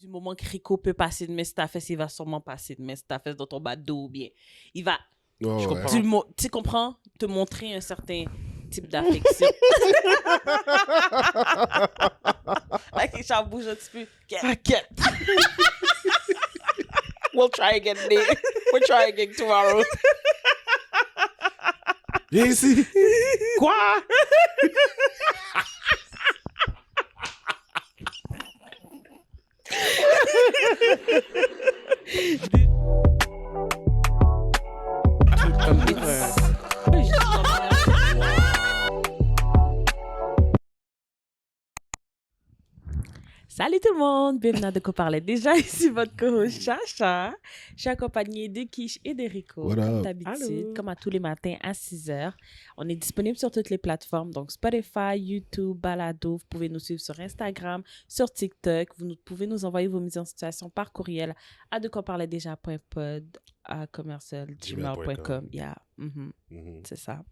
du moment que Rico peut passer de mes fesses, il va sûrement passer de mes fesses dans ton bateau ou bien. Il va, Ouais, Je ouais. comprends. tu comprends, te montrer un certain type d'affection. Là, qu'il bouge un petit peu. I can't. We'll try again today. We'll try again tomorrow. Viens ici. Quoi? Salut tout le monde, bienvenue à De quoi parler. Déjà, ici votre co-host Chacha. Je suis accompagnée de Kish et d'Erico, What comme up? d'habitude, Allô. comme à tous les matins à 6h. On est disponible sur toutes les plateformes, donc Spotify, YouTube, Balado. Vous pouvez nous suivre sur Instagram, sur TikTok. Pouvez nous envoyer vos mises en situation par courriel à dequoiparlerdeja.pod@commercial@gmail.com. Yeah, c'est ça.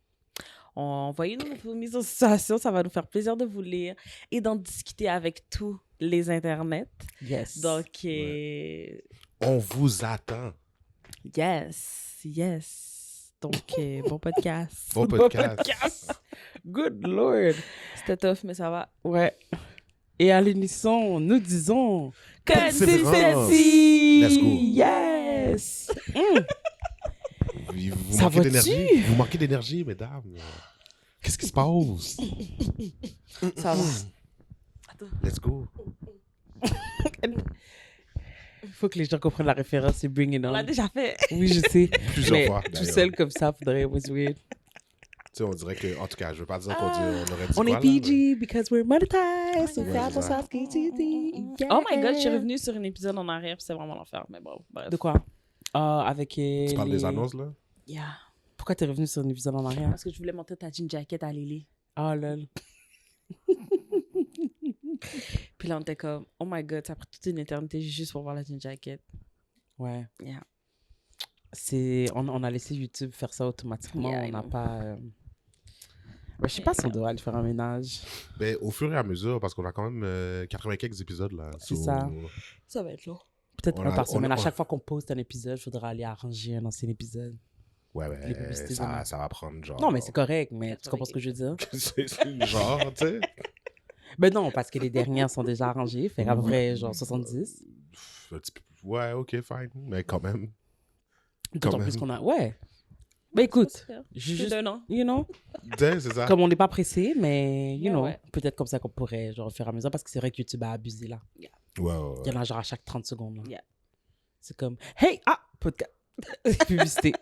Envoyez-nous vos mises en situation, ça va nous faire plaisir de vous lire et d'en discuter avec tous les internets. Yes. Donc, On vous attend. yes. Donc, bon podcast. Bon podcast. Good Lord. C'était tough, mais ça va. Ouais. Et à l'unisson, nous disons... Consistency. Let's go. Yes. Vous Ça manquez va-tu? d'énergie. Vous manquez d'énergie, mesdames. Qu'est-ce qui se passe? Ça va. Let's go. Il faut que les gens comprennent la référence, c'est Bring It On On. l'a déjà fait. Oui, je sais. Plusieurs Mais fois, tout d'ailleurs. seul comme ça, faudrait... It was weird. Tu sais, on dirait que... En tout cas, je veux pas dire qu'on on aurait dit On quoi, est là, PG because we're monetized. So Ouais, fast, c'est ça. fast, easy. Oh my God, je suis revenue sur un épisode en arrière, puis c'est vraiment l'enfer. Mais bon, bref. De quoi? Avec Tu parles des annonces, là? Yeah. Pourquoi t'es revenu sur un épisode en arrière? Parce que je voulais monter ta jean jacket à Lily. Ah, lol. Puis là, on était comme, oh my God, ça a pris toute une éternité juste pour voir la jean jacket. Ouais. Yeah. On a laissé YouTube faire ça automatiquement. Yeah, On I n'a know. pas... Je sais pas si on devrait aller faire un ménage. Ben, au fur et à mesure, parce qu'on a quand même 80 quelques épisodes, là. C'est ça. Ça va être long. Peut-être On un a- par semaine. on- À chaque fois qu'on poste un épisode, il faudra aller arranger un ancien épisode. Ouais, Les publicités ça, demain. ça va prendre genre... Non, mais c'est correct, mais tu comprends ce que je veux dire? c'est genre, tu sais... Ben non, parce que les dernières sont déjà arrangées. Fait à peu près genre 70. Un petit peu... Ouais, OK, fine. Mais quand même. D'autant même. plus qu'on a... Ouais. Ben écoute, Juste juste... d'un an. You know? Tu sais, c'est ça. Comme on n'est pas pressé, mais, you Yeah, know, ouais. peut-être comme ça qu'on pourrait, genre, faire à mesure, parce que c'est vrai que YouTube a abusé, là. Ouais, ouais, Il y ouais. en a, genre, à chaque 30 secondes, là. Yeah. C'est comme, hey, podcast. Publicité.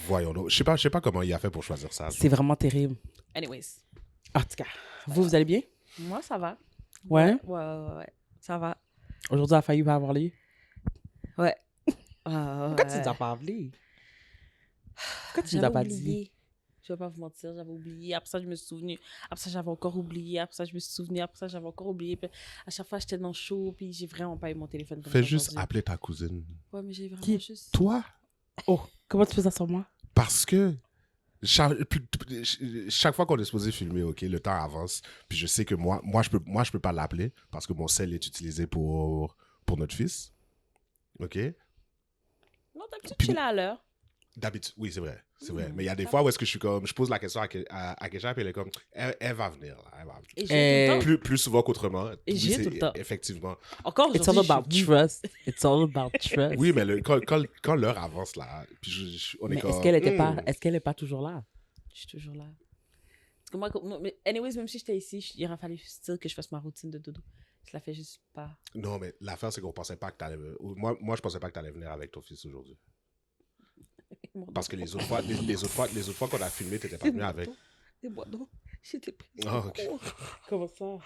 Voyons donc. Je sais pas comment il a fait pour choisir ça. C'est vraiment terrible. Anyways. En tout cas, vous allez bien? Moi, ça va. Ouais. Ouais. Ça va. Aujourd'hui, a failli pas avoir lieu. Ouais. Pourquoi tu nous as parlé? Pourquoi tu nous as pas dit? Je vais pas vous mentir, j'avais oublié. Après ça, je me suis souvenu. Après ça, j'avais encore oublié. Après ça, je me suis souvenu. Après ça, j'avais encore oublié. Puis à chaque fois, j'étais dans le show. Puis j'ai vraiment pas eu mon téléphone. comme Fais ça juste aujourd'hui. appeler ta cousine. Ouais, mais j'ai vraiment Qui? juste. Toi? Oh, comment tu fais ça sur moi? Parce que chaque fois qu'on est supposé filmer, OK, le temps avance. Puis je sais que moi je peux pas l'appeler parce que mon cell est utilisé pour notre fils. OK? Non, d'habitude, Puis- je suis là à l'heure. D'habitude, oui, c'est vrai. C'est vrai. Mais il y a des fois où est-ce que je suis comme... Je pose la question à Kesha, puis elle est comme... Elle va venir, là. Elle va venir. Et j'ai tout le temps. Plus souvent qu'autrement. Et Oui, j'y ai c'est- tout le temps. Effectivement. Encore It's all aujourd'hui, about je suis venue. trust. It's all about trust. Oui, mais quand l'heure avance, là, puis on Mais est comme... est-ce qu'elle est pas toujours là? Je suis toujours là. Parce que moi, mais anyways, même si j'étais ici, il aurait fallu still que je fasse ma routine de dodo. Je la fais juste pas. Non, mais l'affaire, c'est qu'on pensait pas que t'allais... Moi, je pensais pas que t'allais venir avec ton fils aujourd'hui. Parce que les autres fois qu'on a filmé, t'étais pas venu avec. Et moi, non. J'étais prise. Ah, ok. Comment ça?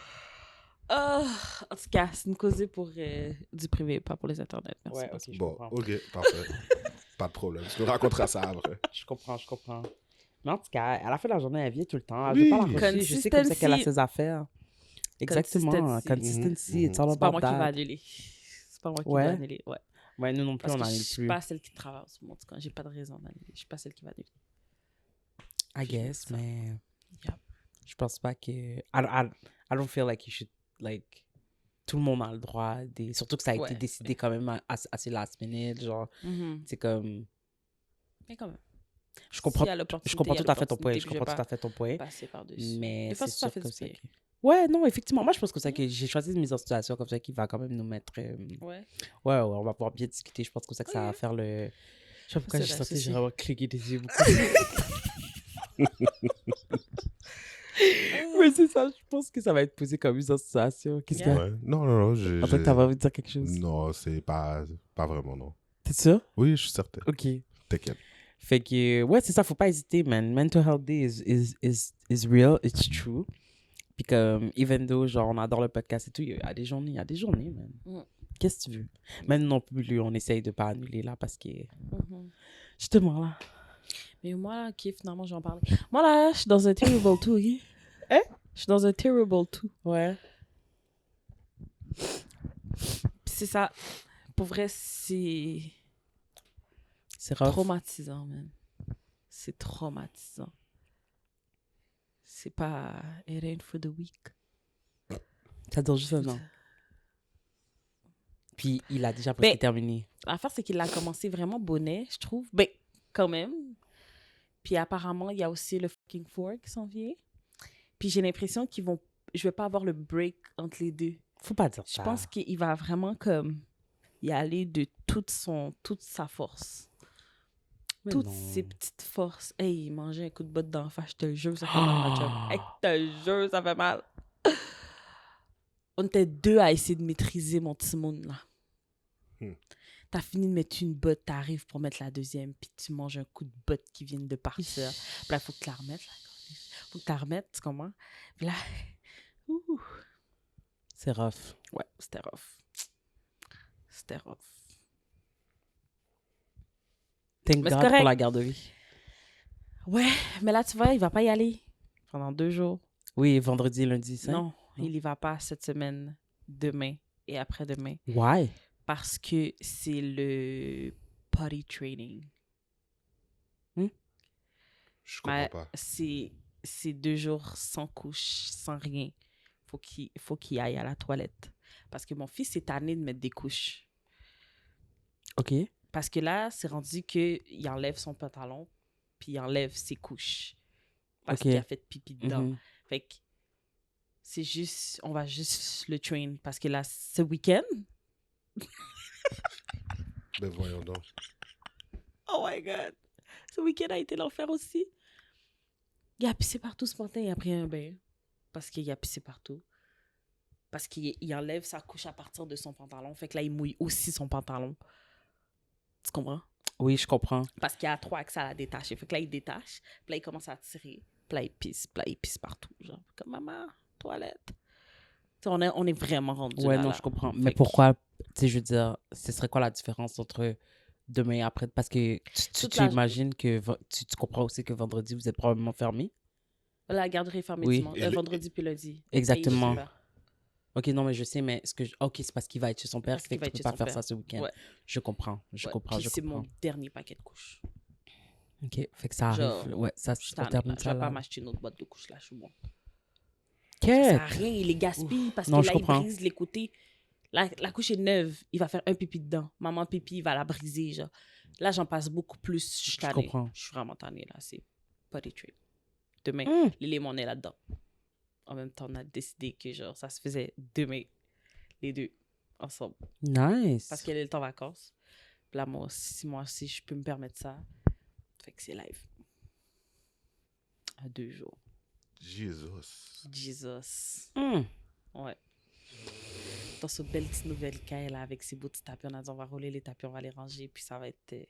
En tout cas, c'est une cause pour du privé, pas pour les internets. Merci. Ouais, beaucoup. ok, je Bon, comprends. OK, parfait. Pas de problème. Tu nous raconteras ça après. Je comprends. Mais en tout cas, à la fin de la journée, elle vient tout le temps. Je Oui. vais pas la rusher. Je sais comme ça qu'elle a Consistency. ses affaires. Exactement. Consistency. It's all C'est pas about moi qui va that. annuler. C'est pas moi qui Ouais. va annuler. Ouais. Ouais, nous non plus, Parce on que en je est suis plus. pas celle qui travaille en ce moment. En tout cas, j'ai pas de raison d'annuler. Je suis pas celle qui va annuler. I guess, ça. mais... Yeah. Je pense pas que... I don't feel like you should, like... tout le monde a le droit. Surtout que ça a été Ouais. décidé quand même assez last minute. Genre, c'est comme... Mais quand même. Je comprends, S'il y a je l'opportunité, comprends il y a tout à fait ton point. l'opportunité Je que je comprends vais tout à fait ton point. passer par-dessus. Mais Des fois, c'est ça sûr fait comme du ça bien. que... Ouais, non, effectivement. Moi, je pense que ça que j'ai choisi de mise en situation comme ça qui va quand même nous mettre... Ouais. Ouais, on va pouvoir bien discuter. Je pense que ça va faire le... Je sais pas pourquoi C'est j'ai vrai, sorti, ceci. j'ai vraiment cliqué des yeux beaucoup. Mais c'est ça, je pense que ça va être posé comme mise en situation. Qu'est-ce qu'il y a? Ouais. Non. En fait, t'as envie de dire quelque chose? Non, c'est pas vraiment, non. T'es sûr? Oui, je suis certain. Ok. T'inquiète. Fait que, ouais, c'est ça, faut pas hésiter, man. Mental Health Day is real, it's true. Puis comme, even though, genre, on adore le podcast et tout, il y a des journées, man. Qu'est-ce que tu veux? Même non plus, on essaye de pas annuler là parce que, justement là. Mais moi, là, ok, finalement, j'en parle. Moi, là, je suis dans un terrible 2, ok? Hein? Je suis dans un terrible 2. Ouais. Puis c'est ça. Pour vrai, c'est C'est rough. traumatisant, man. C'est traumatisant. C'est pas... It ain't for the weak. Ça dure juste un an. Puis il a déjà presque terminé. L'affaire, c'est qu'il a commencé vraiment bonnet, je trouve. Ben, quand même. Puis apparemment, il y a aussi le fucking 4 qui s'en vient. Puis j'ai l'impression qu'ils vont... Je vais pas avoir le break entre les deux. Faut pas dire Je ça. pense qu'il va vraiment comme y aller de toute sa force. Mais Toutes non. ses petites forces. Hey, il mangeait un coup de botte d'en face, je te le jure, ça fait mal, ma chum. Hey, je te le jure, ça fait mal. On était deux à essayer de maîtriser mon petit monde, là. T'as fini de mettre une botte, t'arrives pour mettre la deuxième, puis tu manges un coup de botte qui vient de partir. Puis là, il faut que tu la remettes. Faut que tu la remettes, tu comprends? Puis là, ouh. C'est rough. Ouais, c'était rough. C'était rough. Thank Mais c'est God correct. pour la garderie. Ouais, mais là, tu vois, il va pas y aller pendant 2 jours. Oui, vendredi, lundi, ça. Non, il y va pas cette semaine, demain et après-demain. Why? Parce que c'est le potty training. Je comprends pas. C'est 2 jours sans couche, sans rien. Faut qu'il aille à la toilette. Parce que mon fils est tanné de mettre des couches. OK. Parce que là, c'est rendu qu'il enlève son pantalon, puis il enlève ses couches. Parce qu'il a fait pipi dedans. Fait que c'est juste, on va juste le train. Parce que là, ce week-end... Ben voyons donc. Oh my God! Ce week-end a été l'enfer aussi. Il a pissé partout ce matin, il a pris un bain. Parce qu'il a pissé partout. Parce qu'il enlève sa couche à partir de son pantalon. Fait que là, il mouille aussi son pantalon. Tu comprends? Oui, je comprends. Parce qu'il y a 3 axes à la détacher. Fait que là, il détache. Puis là, il commence à tirer. Puis là, il pisse. Puis là, il pisse partout. Genre, comme maman, toilette. Tu sais, on est vraiment rendu Ouais, là. non, je comprends. Mais pourquoi, tu sais, je veux dire, ce serait quoi la différence entre demain et après? Parce que tu imagines que tu comprends aussi que vendredi, vous êtes probablement fermé? La garderie est fermée dimanche, vendredi puis lundi. Exactement. OK, non, mais je sais, mais OK, c'est parce qu'il va être chez son père, Parce fait que tu peux pas faire ça ce week-end. Ouais. Je comprends. Puis c'est mon dernier paquet de couches. OK, fait que ça arrive. Genre, ouais, ça, on termine ça je vais là. pas m'acheter une autre boîte de couches là, je suis bon. Qu'est-ce? Ça sert à rien, il les gaspille parce que là, il brise les côtés. La couche est neuve, il va faire un pipi dedans. Maman pipi, il va la briser, genre. Là, j'en passe beaucoup plus. Je suis tannée. Je suis vraiment tannée, là. C'est potty train. Demain, l'élément est là-dedans. En même temps, on a décidé que, genre, ça se faisait demain, les deux, ensemble. Nice. Parce qu'elle est le temps vacances. Puis là, moi aussi, je peux me permettre ça. Fait que c'est live. À 2 jours. Jesus. Ouais. Dans cette belle petite nouvelle caille là, avec ses beaux petits tapis, on a dit on va rouler les tapis, on va les ranger, puis ça va être...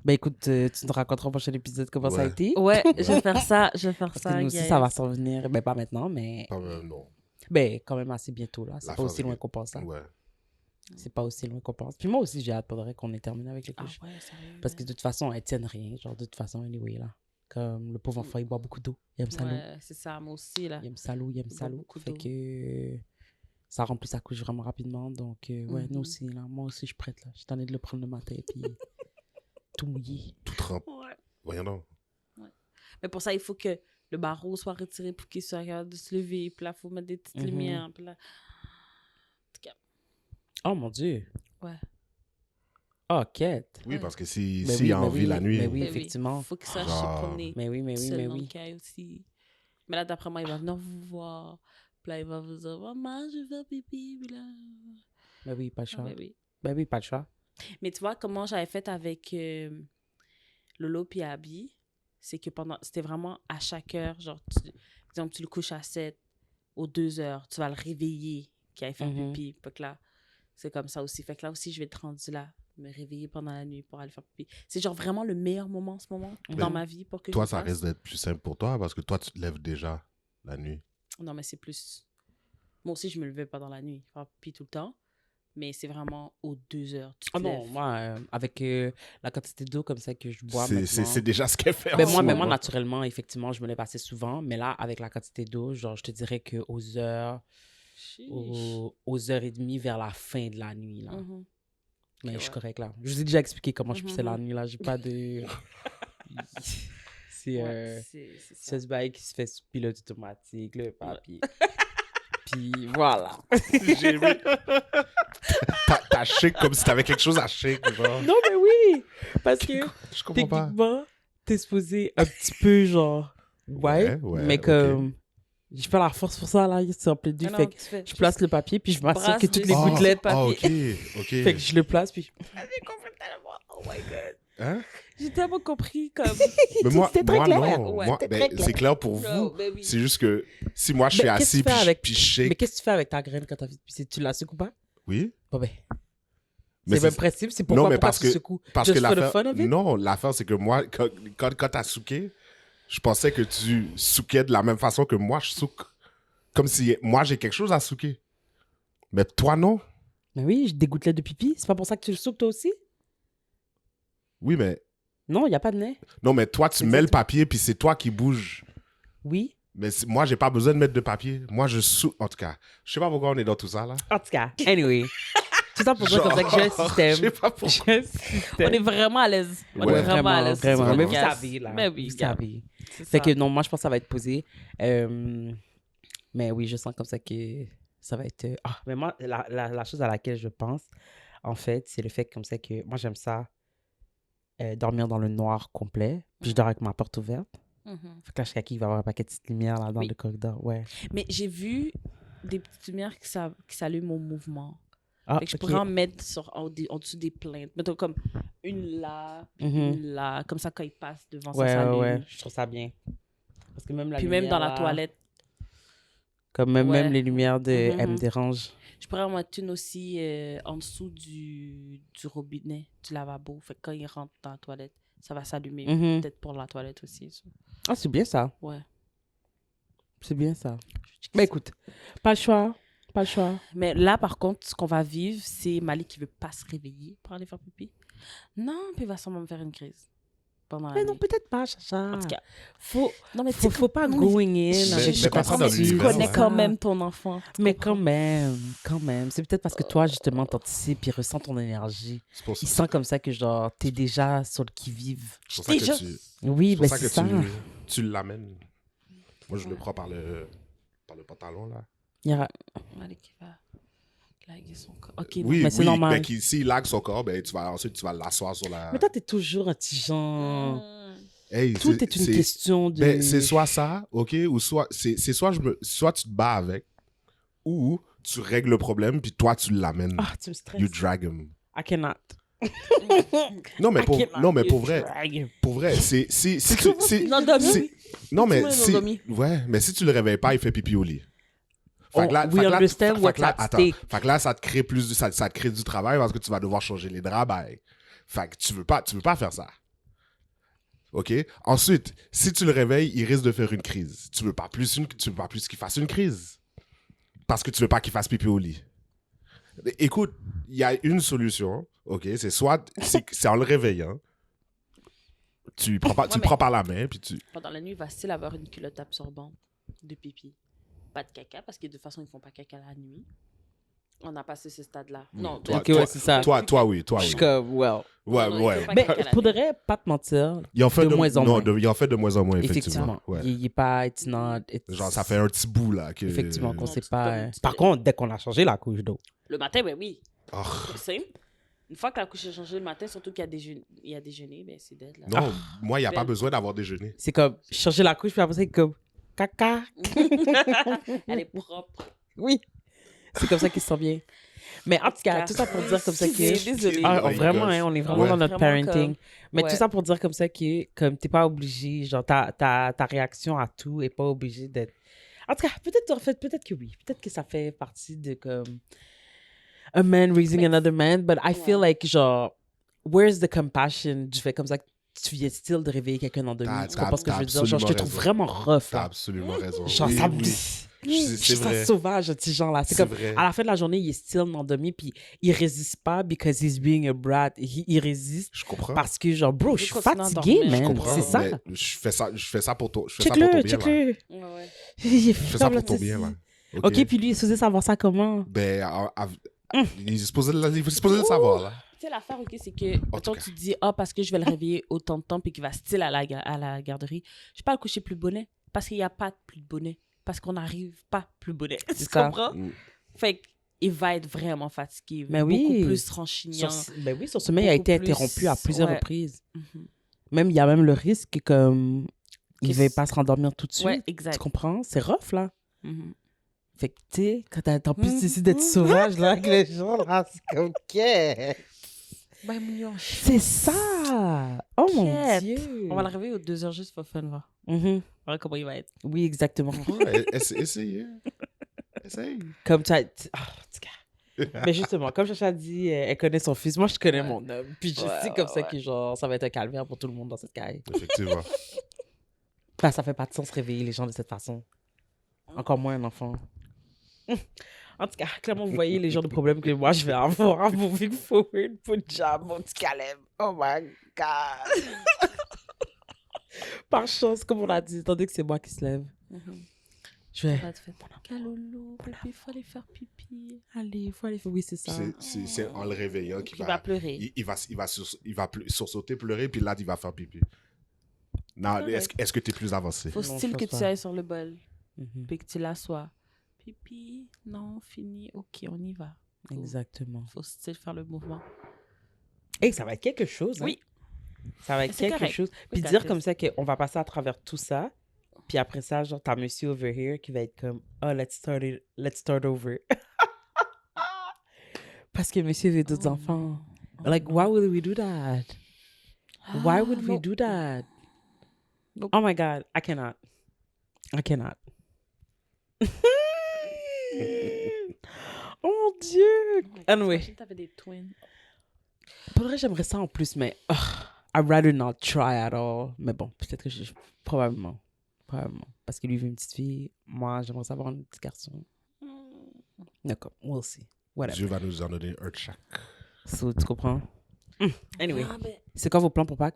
Ben écoute, tu nous raconteras au prochain épisode comment ça a été. Ouais, je vais faire ça, Parce que nous aussi, ça va s'en venir. Ben pas maintenant, mais... non. Ben quand même assez bientôt, là. C'est pas aussi loin qu'on pense. Hein. Ouais. C'est pas aussi loin qu'on pense. Puis moi aussi, j'ai hâte, faudrait qu'on ait terminé avec les couches. Ah ouais, sérieux. Parce que de toute façon, elles tiennent rien. Genre, de toute façon, anyway, là. Comme le pauvre enfant, il boit beaucoup d'eau. Il aime ça l'eau. Ouais, c'est ça, moi aussi, là. Il aime ça l'eau, il aime ça l'eau. Fait d'eau. que ça remplit sa couche vraiment rapidement. Donc, ouais, nous aussi, là. Moi aussi, je suis prête, là. Je suis en train de le prendre le matin, puis tout mouillé. Tout trempe. Ouais. Voyons donc. Ouais. Mais pour ça, il faut que le barreau soit retiré pour qu'il soit capable de se lever. Puis là, il faut mettre des petites lumières. Puis là... En tout cas. Oh mon Dieu. Ouais. Oh, quête. Oui, parce que s'il Mais oui, a mais envie oui, la nuit... mais oui, Mais effectivement. Il faut qu'il sache Genre- qu'on est Mais oui, mais oui, seul mais dans le oui. caille aussi. Mais là, d'après moi, il va venir vous voir. Puis là, il va vous dire, maman, je vais faire pipi. Puis là... Mais oui, pas le Ah, choix. ben oui. Ben oui, pas le choix. Mais tu vois, comment j'avais fait avec Lolo puis Abby, c'est que c'était vraiment à chaque heure, genre, par exemple, tu le couches à 7, aux 2 heures, tu vas le réveiller, qu'il aille faire pipi. Fait que là, c'est comme ça aussi. Fait que là aussi, je vais être rendue là, me réveiller pendant la nuit pour aller faire pipi. C'est genre vraiment le meilleur moment en ce moment dans ma vie pour que Toi, je ça fasse. risque d'être plus simple pour toi parce que toi, tu te lèves déjà la nuit. Non, mais c'est plus... Moi aussi, je me levais pas dans la nuit, faire pipi tout le temps. Mais c'est vraiment aux 2 heures. Tu te Oh non, lèves. moi, avec la quantité d'eau comme ça que je bois C'est maintenant... déjà ce qu'elle fait. en Ben ce moi, moment. naturellement, effectivement, je me lève assez souvent. Mais là, avec la quantité d'eau, genre, je te dirais qu'aux heures... Aux heures et demie vers la fin de la nuit, là. Mhm. Mais Ok, je suis ouais. correct, là. Je vous ai déjà expliqué comment je pissais la nuit, là. J'ai pas de... c'est Ouais, c'est ça. c'est ce bail qui se fait sous pilote automatique, le papier. Puis voilà. J'ai aimé. T'as shake comme si t'avais quelque chose à shake, genre. Non, mais oui! Parce que Je comprends pas. techniquement, t'es supposé un petit peu genre... Ouais, Ouais, mais ok. comme... J'ai pas la force pour ça, là. C'est en plein du Ah non, fait que tu fais je place le papier, puis je m'assure brasses que toutes les dessus. gouttelettes... ok. Fait que je le place, puis... Oh my God. Hein? J'ai tellement compris comme... Mais moi, C'était très clair. non. Ouais, Moi, c'était ben, très clair. c'est clair pour Non, vous. ben oui. C'est juste que si moi, je suis Mais qu'est-ce assis que tu fais puis avec- puis je Mais shake... qu'est-ce que tu fais avec ta graine quand t'as fait pisser? Tu la secoues pas? Oui. Bon ben... Mais C'est le même principe, c'est Non, pourquoi, mais pourquoi parce tu que... secoues? Parce Just que for the l'affaire... fun of it? Non, l'affaire, c'est que moi, quand t'as souqué, je pensais que tu souquais de la même façon que moi, je souque. Comme si moi, j'ai quelque chose à souquer. Mais toi, non. Mais oui, j'ai des gouttelettes de pipi. C'est pas pour ça que tu le souques toi aussi? Oui, mais... Non, il n'y a pas de nez. Non, mais toi, tu mets le papier, puis c'est toi qui bouge. Oui. Mais moi, j'ai pas besoin de mettre de papier. Moi, je souque... En tout cas, je sais pas pourquoi on est dans tout ça, là. En tout cas, anyway. Tout ça pour dire comme ça que j'ai un Je système. sais pas pourquoi. J'ai un système. On est vraiment à l'aise. On Ouais. est vraiment à l'aise. Vraiment. sur le Mais vous podcast. savez, là. Mais oui, vous regarde, savez. c'est Fait ça. que non, moi, je pense que ça va être posé. Mais oui, je sens comme ça que ça va être... Ah, mais moi, la chose à laquelle je pense, en fait, c'est le fait comme ça que... Moi, j'aime ça dormir dans le noir complet. Puis je dors avec ma porte ouverte. Mhm. Fait que là, jusqu'à qui il va y avoir un paquet de petites lumières là, dans Oui. le corridor. Ouais. Mais j'ai vu des petites lumières qui s'allument au mouvement. Ah, Fait que je ok. pourrais en mettre en dessous des plaintes. Mettons comme une là, puis Mhm. une là. Comme ça, quand il passe devant, ça Ouais, s'allume. ouais, je trouve ça bien. Parce que même la Puis même lumière, dans la là, toilette. Comme même, Ouais. même les lumières de Mhm. elles me dérangent. Je pourrais en mettre une aussi en dessous du robinet, du lavabo. Fait que quand il rentre dans la toilette, ça va s'allumer. Mhm. Peut-être pour la toilette aussi. Ça. Ah, c'est bien ça. Ouais. C'est bien ça. Ben écoute, pas le choix. Pas le choix. Mais là, par contre, ce qu'on va vivre, c'est Malik qui veut pas se réveiller pour aller faire pipi. Non, puis il va sûrement me faire une crise pendant la Mais non, nuit. peut-être pas, Chacha. En tout cas, Faut, non, mais faut pas non, mais going in Mais- avec mais des pas ça dans consensus. tu l'univers, connais ouais. quand même ton enfant. tu Mais comprends? quand même. C'est peut-être parce que toi, justement, t'anticipes et ressens ton énergie. C'est pour Il ça, sent comme ça que, genre, t'es déjà sur le qui-vive. c'est pour ça Déjà. que tu... Oui, C'est pour ben ça c'est que ça. tu l'amènes. Moi, je le prends par le pantalon, là. Il y a- Malik, il va laguer son corps. Ok, Oui, mais c'est oui, normal. ben, s'il lag son corps, ben, ensuite, tu vas l'asseoir sur la... Mais toi, t'es toujours un petit genre... non. Hey, Tout est une question de... Ben, c'est soit ça, OK, ou soit... C'est soit, soit tu te bats avec, ou tu règles le problème, puis toi, tu l'amènes. Ah, tu me stresses. You drag him. I cannot. Non, mais I pour, cannot non, mais you pour vrai, drag. pour vrai, si tu... Non, Domi. si- non, mais Dis-moi, si... Domi. Ouais, mais si tu le réveilles pas, il fait pipi au lit. Fait que là, we understand fait what's que là, at attends. stake. Fait que là, ça te crée ça te crée du travail parce que tu vas devoir changer les draps. Ben, fait que tu veux pas faire ça. OK? Ensuite, si tu le réveilles, il risque de faire une crise. Tu veux pas plus qu'il fasse une crise. Parce que tu veux pas qu'il fasse pipi au lit. Écoute, il y a une solution, OK? C'est en le réveillant. Tu prends mais- prends par la main, puis tu... Pendant la nuit, il va still avoir une culotte absorbante de pipi. Pas de caca, parce que de toute façon, ils font pas caca la nuit. On a passé ce stade-là. Oui. Non, Toi, Ok, ouais, c'est ça. Toi, oui. Je suis comme, well. Ouais, Non, ouais. il faut Mais pas qu'elle pour de année. vrai, pas te mentir, Il en fait de moins en non, moins. il en fait de moins en moins, effectivement. Effectivement. Ouais. Il est pas, it's not, Genre, ça fait un petit bout, là. Que... Effectivement, qu'on Non, sait tu- pas. comme tu Par fais- contre, dès qu'on a changé la couche d'eau. Le matin, ben oui. Oh. Same. Une fois que la couche est changée le matin, surtout qu'il y a il y a déjeuné, ben c'est dead là. Non, moi, il n'y a pas Belle. besoin d'avoir déjeuné. C'est comme changer la couche, puis après, c'est comme caca. Elle est propre. Oui. C'est comme ça qu'il se sent bien. Mais en tout cas, tout ça pour dire comme ça que. Désolée. Ah, Oh my vraiment, gosh. hein, on est vraiment Ouais. dans notre Vraiment parenting. Mais ouais. tout ça pour dire comme ça que, comme t'es pas obligé, genre ta réaction à tout est pas obligée d'être. En tout cas, peut-être en fait, peut-être que oui. Peut-être que ça fait partie de comme a man raising another man, but I feel like genre where's the compassion du fait comme ça que tu viens still de réveiller quelqu'un en demi. Tu comprends ce que je veux dire? Genre, je te trouve vraiment rough T'as là. absolument raison. Genre, Oui, ça oui. Je C'est suis vrai. sauvage, ce petit genre-là. C'est C'est comme, vrai. à la fin de la journée, il est still endormi, puis il résiste pas because he's being a brat. Il résiste Je comprends. parce que, genre, bro, Il je suis veut continuer à fatigué, dormir. man. Je comprends. C'est ça. mais je fais ça pour toi. Je fais ça pour ton Check-le, bien, là. check-le. Ouais, ouais. Je Je fais ça pour ton bien, là. OK, puis lui, il est supposé savoir ça comment? Ben, il est supposé le savoir, là. Tu sais, l'affaire, OK, c'est que En tout quand cas. tu dis, ah, parce que je vais le réveiller autant de temps puis qu'il va style à la garderie, je vais pas le coucher plus bonnet parce qu'il n'y a pas de plus de bonnet. Parce qu'on n'arrive pas plus bonnet. Tu ça. comprends? Mm. Fait qu'il va être vraiment fatigué. Mais beaucoup oui. plus tranchignant. Ben oui, son sommeil a été Beaucoup plus, interrompu à plusieurs ouais. reprises. Mhm. Même, il y a même le risque que, comme, il ne Que va pas se rendormir tout de suite. Ouais, Tu exact. comprends? C'est rough, là. Mhm. Fait que, tu sais, quand t'as en plus décidé d'être sauvage, là, avec les gens, là, c'est comme, OK. Ben, mignon. C'est ça! Oh mon Quête. Dieu! On va le réveiller aux 2 heures juste pour fun, va. Mhm. On va voir comment il va être. Oui, exactement. Ouais, essayez. Essaye. Comme tu as... Ah, en tout cas. Mais justement, comme Chacha dit, elle connaît son fils. Moi, je connais mon homme. Puis je sais comme ça que genre, ça va être un calvaire pour tout le monde dans cette caille. Effectivement. Enfin, ça fait pas de sens réveiller les gens de cette façon. Encore moins un enfant. En tout cas, clairement, vous voyez les genres de problèmes que moi, je vais avoir moving forward. Punjab, mon petit Caleb. Oh my God! Par chance, comme on a dit, étant donné que c'est moi qui se lève, je vais... Là, tu fais, Kaloulou, pipi, il faut aller faire pipi. Allez, il faut aller faire... Oui, c'est ça. C'est en le réveillant qu'il Il va pleurer. il va sursauter, pleurer, puis là, il va faire pipi. Non, Correct. est-ce que tu es plus avancé? Faut Non, style je que pense tu pas. ailles sur le bol, Mhm. puis que tu l'assois. Pipi, non, fini, ok, on y va. Exactement. Faut style faire le mouvement. Hey, ça va être quelque chose. Hein? Oui. Ça va être C'est quelque correct. chose. Puis Oui, dire t'as comme ça qu'on va passer à travers tout ça. Puis après ça, genre, t'as monsieur over here qui va être comme, oh, let's start over. Parce que monsieur veut d'autres enfants. Like, why would we do that? Why would we do that? Nope. Oh my God, I cannot. I cannot. Oh mon Dieu! Anyway. T'avais des twins. Pour le reste, j'aimerais ça en plus, mais I'd rather not try at all. Mais bon, peut-être que probablement. Probablement. Parce que lui veut une petite fille. Moi, j'aimerais ça avoir un petit garçon. D'accord, we'll see. Whatever. Dieu va nous en donner un de chaque. So, tu comprends? Anyway, Ah, ben, c'est quoi vos plans pour Pâques?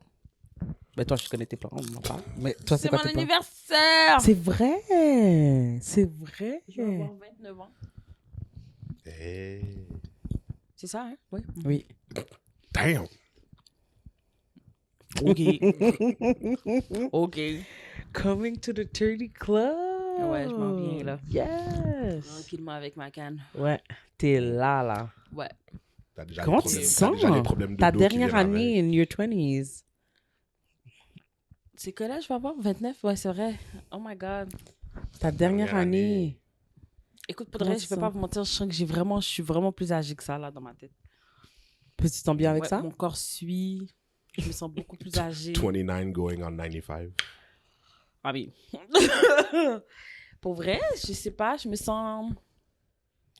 Ben toi, je connais tes plans, on m'en parle. Mais toi, c'est c'est quoi mon tes plans? anniversaire! C'est vrai! C'est vrai! Je vais avoir 29 ans. Hey. C'est ça, hein? Oui. Oui. Damn! Ok. Ok. Coming to the 30 Club! Ouais, je m'en viens, là. Yes! Tranquillement avec ma canne. Ouais, t'es là, là. Ouais. T'as déjà Comment des tu te problèmes- sens? t'as déjà des problèmes de Ta dos qui dernière viennent avec. année in your 20s. C'est que là, je vais avoir 29. Ouais, c'est vrai. Oh my God. Ta dernière Dernière année. année. Écoute, pour de Comment vrai, tu je vais sens? pas vous mentir, je sens que je suis vraiment plus âgée que ça, là, dans ma tête. Puis tu te sens bien avec Ouais, ça? Mon corps suit. Je me sens beaucoup plus âgée. 29 going on 95. Ah oui. Pour vrai, je sais pas, je me sens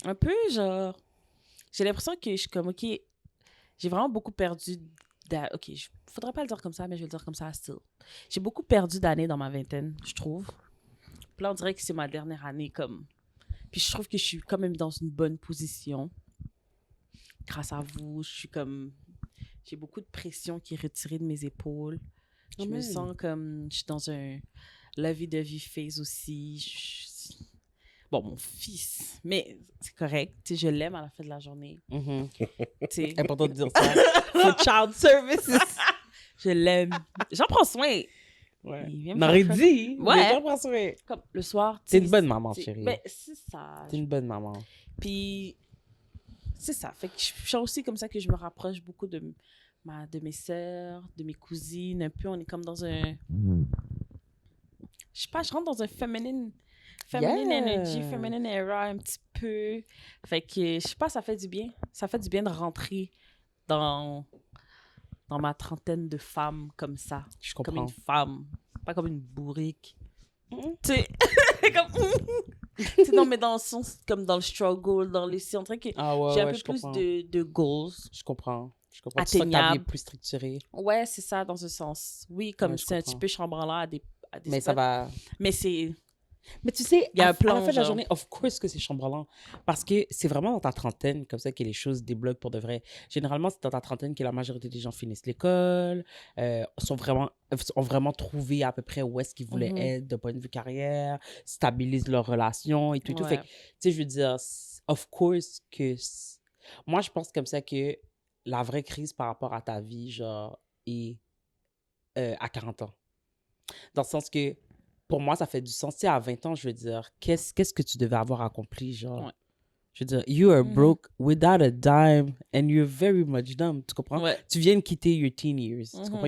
un peu genre. J'ai l'impression que je suis comme, ok, j'ai vraiment beaucoup perdu. Ok, faudrait pas le dire comme ça, mais je vais le dire comme ça, still. J'ai beaucoup perdu d'années dans ma vingtaine, je trouve. Puis là, on dirait que c'est ma dernière année, comme. Puis je trouve que je suis quand même dans une bonne position. Grâce à vous, je suis comme. J'ai beaucoup de pression qui est retirée de mes épaules. Je me Amen. sens comme. Je suis dans un la vie de vie phase aussi. Bon, mon fils, mais c'est correct. Tu sais, je l'aime à la fin de la journée. Mhm. Tu sais, Important de dire ça. for child services. Je l'aime. J'en prends soin. Ouais. Il vient me N'aurait faire- dit. Ouais. Mais j'en prends soin. Comme le soir. tu T'es sais, une bonne maman, c'est- chérie. Ben, c'est ça. T'es une bonne maman. Puis, c'est ça. Fait que je suis aussi comme ça que je me rapproche beaucoup de mes sœurs, de mes cousines. Un peu, on est comme dans un... Je sais pas, je rentre dans un feminine energy, feminine era un petit peu. Fait que, je sais pas, ça fait du bien. Ça fait du bien de rentrer dans ma trentaine de femmes comme ça. Je Comme comprends. une femme. Pas comme une bourrique. Mhm. Tu sais, comme... Tu sais, non, mais dans le sens, comme dans le struggle, dans les... On dirait que Ah ouais, j'ai un ouais, peu je plus comprends. de goals. Je comprends. Je comprends. Tu sens que ta vie est Atteignables. plus structurée. Ouais, c'est ça, dans ce sens. Oui, comme Ouais, je c'est un comprends. petit peu chambranlant à des Mais ça spots. va... Mais c'est... Mais tu sais, Il y a un à plan, la fin de la genre. journée, of course que c'est chambranlant. Parce que c'est vraiment dans ta trentaine, comme ça, que les choses débloquent pour de vrai. Généralement, c'est dans ta trentaine que la majorité des gens finissent l'école, ont vraiment trouvé à peu près où est-ce qu'ils voulaient Mhm. être de point de vue carrière, stabilisent leurs relations et tout. Et tout. Fait que, Ouais. tu sais, je veux dire, of course que... Moi, je pense comme ça que la vraie crise par rapport à ta vie, genre, est à 40 ans. Dans le sens que, pour moi, ça fait du sens. Tu sais, à 20 ans, je veux dire, qu'est-ce que tu devais avoir accompli, genre? Ouais. Je veux dire, you are Mhm. broke without a dime and you're very much dumb. Tu comprends? Ouais. Tu viens de quitter your teen years. Tu Mhm. comprends?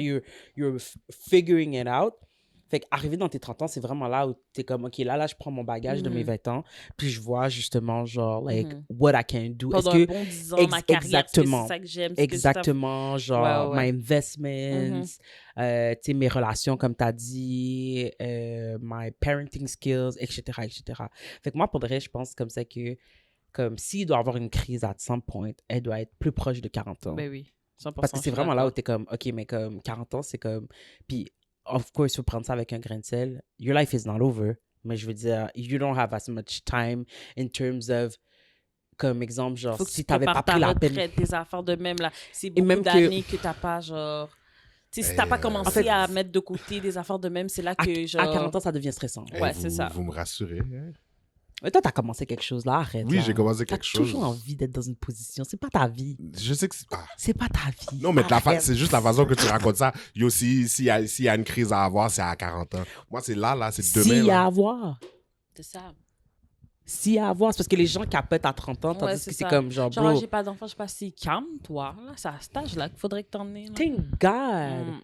You're figuring it out. Fait qu'arriver dans tes 30 ans, c'est vraiment là où t'es comme, OK, là, je prends mon bagage de mes Mhm. 20 ans, puis je vois justement, genre, like, Mhm. what I can do. Pendant Est-ce un que... bon 10 ans, ma carrière, exactement. c'est ça que j'aime. c'est que ça- Exactement, genre, Ouais, ouais. my investments, tu sais, mes relations, comme tu as dit, my parenting skills, etc., etc. Fait que moi, pour de vrai, je pense comme ça que, comme, s'il doit avoir une crise à some point, elle doit être plus proche de 40 ans. Ben oui, 100%. Parce que je c'est suis vraiment là où d'accord. tu es comme, OK, mais comme 40 ans, c'est comme... Puis, of course, il faut prendre ça avec un grain de sel. Your life is not over. Mais je veux dire, you don't have as much time in terms of... Comme exemple, genre, Faut que si tu tu n'avais pas prépares pris ta la peine... retraite, tes affaires de même, là. C'est beaucoup même que- d'années que t'as pas, genre... Tu sais, si t'as pas commencé En fait, à mettre de côté des affaires de même, c'est là que, genre... À 40 ans, ça devient stressant. Eh, Ouais, vous, c'est ça. Vous me rassurez. Hein? Mais toi, t'as commencé quelque chose, là, arrête. Oui, là. j'ai commencé T'as quelque chose. toujours envie d'être dans une position. C'est pas ta vie. Je sais que... C'est pas ta vie. Non, mais Arrête. c'est juste la façon que tu racontes ça. Yo, s'il y a une crise à avoir, c'est à 40 ans. Moi, c'est là, c'est demain. S'il y a là. à voir. C'est ça. S'il y a à voir, c'est parce que les gens capotent à 30 ans, Ouais, tandis c'est que c'est ça. comme genre, Genre, bro, j'ai pas d'enfant, je sais pas si calme-toi. Là, c'est à cet âge-là qu'il faudrait que t'en aies. là. thank God. Mm.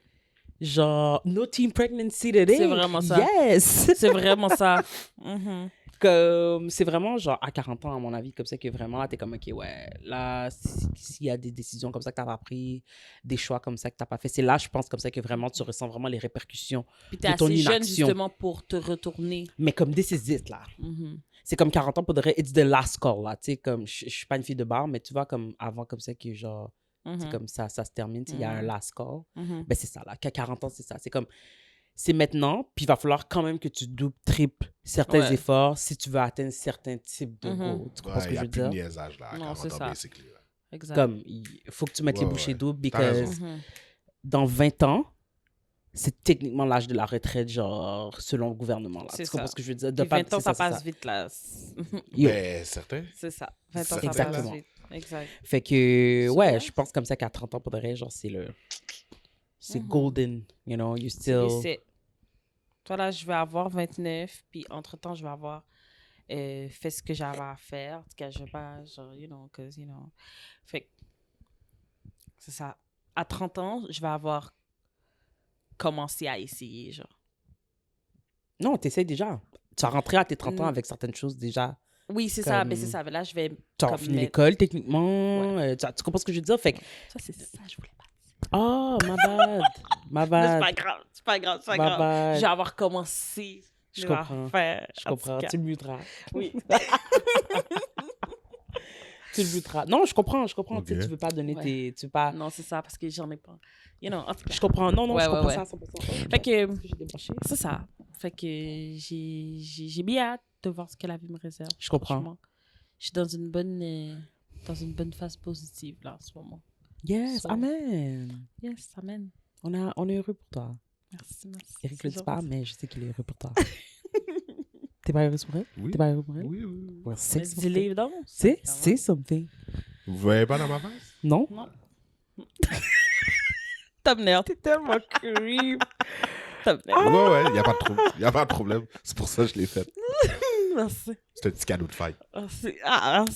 Genre, no teen pregnancy today. C'est vraiment ça. Yes. C'est vraiment ça. Mhm. Comme, c'est vraiment genre à 40 ans, à mon avis, comme ça que vraiment là, t'es comme, OK, ouais, là, s'il y a des décisions comme ça que t'as pas pris, des choix comme ça que t'as pas fait, c'est là, je pense, comme ça que vraiment tu ressens vraiment les répercussions. Puis t'es De ton assez jeune, inaction. justement, pour te retourner. Mais comme this is it, là. Mhm. C'est comme 40 ans pour de vrai, it's the last call, là. Tu sais, comme, je suis pas une fille de bar, mais tu vois, comme avant, comme ça, que genre, Mhm. c'est comme ça se termine, tu sais, il y a un Mhm. last call. Mhm. Ben, c'est ça, là. Qu'à 40 ans, c'est ça. C'est comme, c'est maintenant, puis il va falloir quand même que tu doubles, triples certains Ouais. efforts si tu veux atteindre certains types de Mhm. goals. Tu comprends Ouais, ce il que n'y je a veux plus de dire? niaisage là. à Non, 40 c'est ans, ça. basically, là. Exact. Comme, il faut que tu mettes les Ouais, bouchées ouais. doubles, T'as because raison. Mhm. dans 20 ans, c'est techniquement l'âge de la retraite, genre, selon le gouvernement. Là. C'est Tu comprends ça. ce que je veux dire? Puis 20 ans, c'est ça c'est passe vite, là. Yo. Ben, certain. C'est ça. 20 ans, ça Exactement. passe vite. Exact. Fait que, ouais, vrai? je pense comme ça qu'à 30 ans, pour de vrai, genre, c'est Mhm. golden, you know, you C'est still... c'est- Toi, là, je vais avoir 29, puis entre-temps, je vais avoir fait ce que j'avais à faire. En tout cas, je vais pas, genre, cause, Fait que, c'est ça. À 30 ans, je vais avoir commencé à essayer, genre. Non, t'essayes déjà. Tu as rentré à tes 30 ans Mm. avec certaines choses déjà. Oui, c'est ça. Comme- Mais c'est ça. Mais là, je vais... Tu as comme fini mettre- l'école, techniquement. Tu comprends ce que je veux dire? Fait que, Ça, c'est ça, je voulais pas. oh, my bad. My Mais c'est bad. pas grave. C'est pas grave. C'est pas My grave. bad. Je vais avoir commencé. Je vais comprends. faire, Je en tout comprends. cas. Tu le muteras. Oui. Tu le muteras. Non, je comprends. Tu sais, Ok. tu veux pas donner Ouais. tes... Tu veux pas... Non, c'est ça, parce que j'en ai pas. En tout cas. Je comprends. Non, Ouais, je ouais, comprends ouais. ça à 100%. Fait que, Est-ce que j'ai débranché? c'est ça. Fait que j'ai bien hâte de voir ce que la vie me réserve. Je comprends. Franchement. Je suis dans une bonne phase positive, là, en ce moment. Yes, So- amen. Yes, amen. On est heureux pour toi. Merci. Eric C'est le dit pas, gentil. mais je sais qu'il est heureux pour toi. T'es pas heureux pour elle? Oui. T'es pas heureux pour elle? Oui, oui. Ouais, c'est Dis-les donc. c'est something. Vous voyez pas dans ma face? Non? Non. Thumbnail. T'es tellement creep. Thumbnail. Ouais, y a pas de trouble. Y a pas de problème. C'est pour ça que je l'ai fait. Merci. C'est un petit cadeau de fête.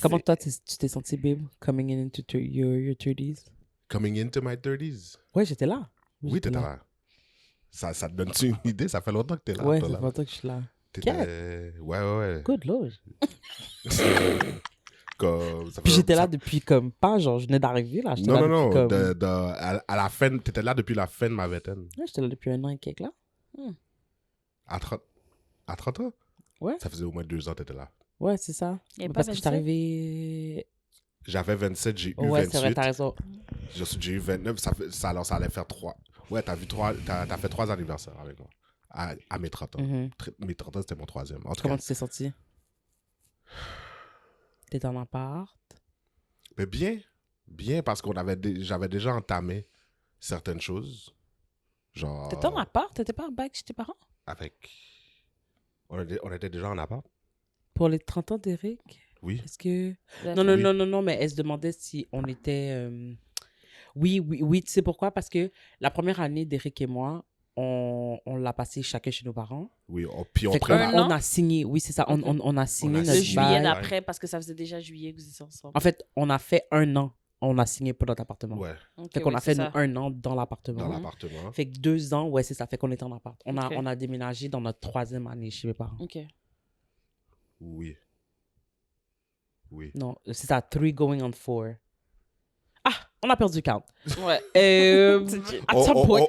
Comment toi, tu t'es senti, babe, coming into your 30s? Coming into my 30s. Ouais, j'étais là. Oui, t'étais là. Ça te donne-tu une idée? Ça fait longtemps que t'es là. Ouais, toi, ça là. fait longtemps que je suis là. Ouais. Good lord. Comme, ça Puis fait- j'étais ça- là depuis comme pas, genre, je venais d'arriver là. J'étais Non, là non, depuis non. comme... À la fin, t'étais là depuis la fin de ma vingtaine. Ouais, j'étais là depuis 1 an et quelques là. À 30 ans? Ouais. Ça faisait au moins 2 ans que t'étais là. Ouais, c'est ça. Il y avait Parce pas que je suis 27? arrivé... J'avais 27, j'ai eu Ouais, c'est vrai, 28. t'as raison. J'ai eu 29, alors ça allait faire 3. Ouais, t'as fait 3 anniversaires avec moi. À mes 30 ans. Mhm. Mes 30 ans, c'était mon 3e. En tout Comment cas, tu t'es senti? T'étais en appart? mais bien parce j'avais déjà entamé certaines choses. Genre. T'étais en appart? T'étais pas en bac chez tes parents? On était déjà en appart? Pour les 30 ans d'Eric? Oui. Est-ce que... D'accord. Non, mais elle se demandait si on était... Oui, tu sais pourquoi? Parce que la première année d'Eric et moi, on l'a passé chacun chez nos parents. Oui, puis on Fait prend Un an? on a signé, oui, c'est ça, on a signé a notre Le signé. juillet bail. d'après, parce que ça faisait déjà juillet que vous étiez ensemble. En fait, on a fait 1 an, on a signé pour notre appartement. Ouais, Ok, Fait qu'on oui, a c'est fait ça. 1 an dans l'appartement. dans l'appartement. Fait que 2 ans, ouais, c'est ça, fait qu'on était en appart. On Ok. a déménagé dans notre 3e année chez mes parents. Ok. Oui. Non, c'est ça, 3 going on 4. Ah, on a perdu count. Ouais. At some point.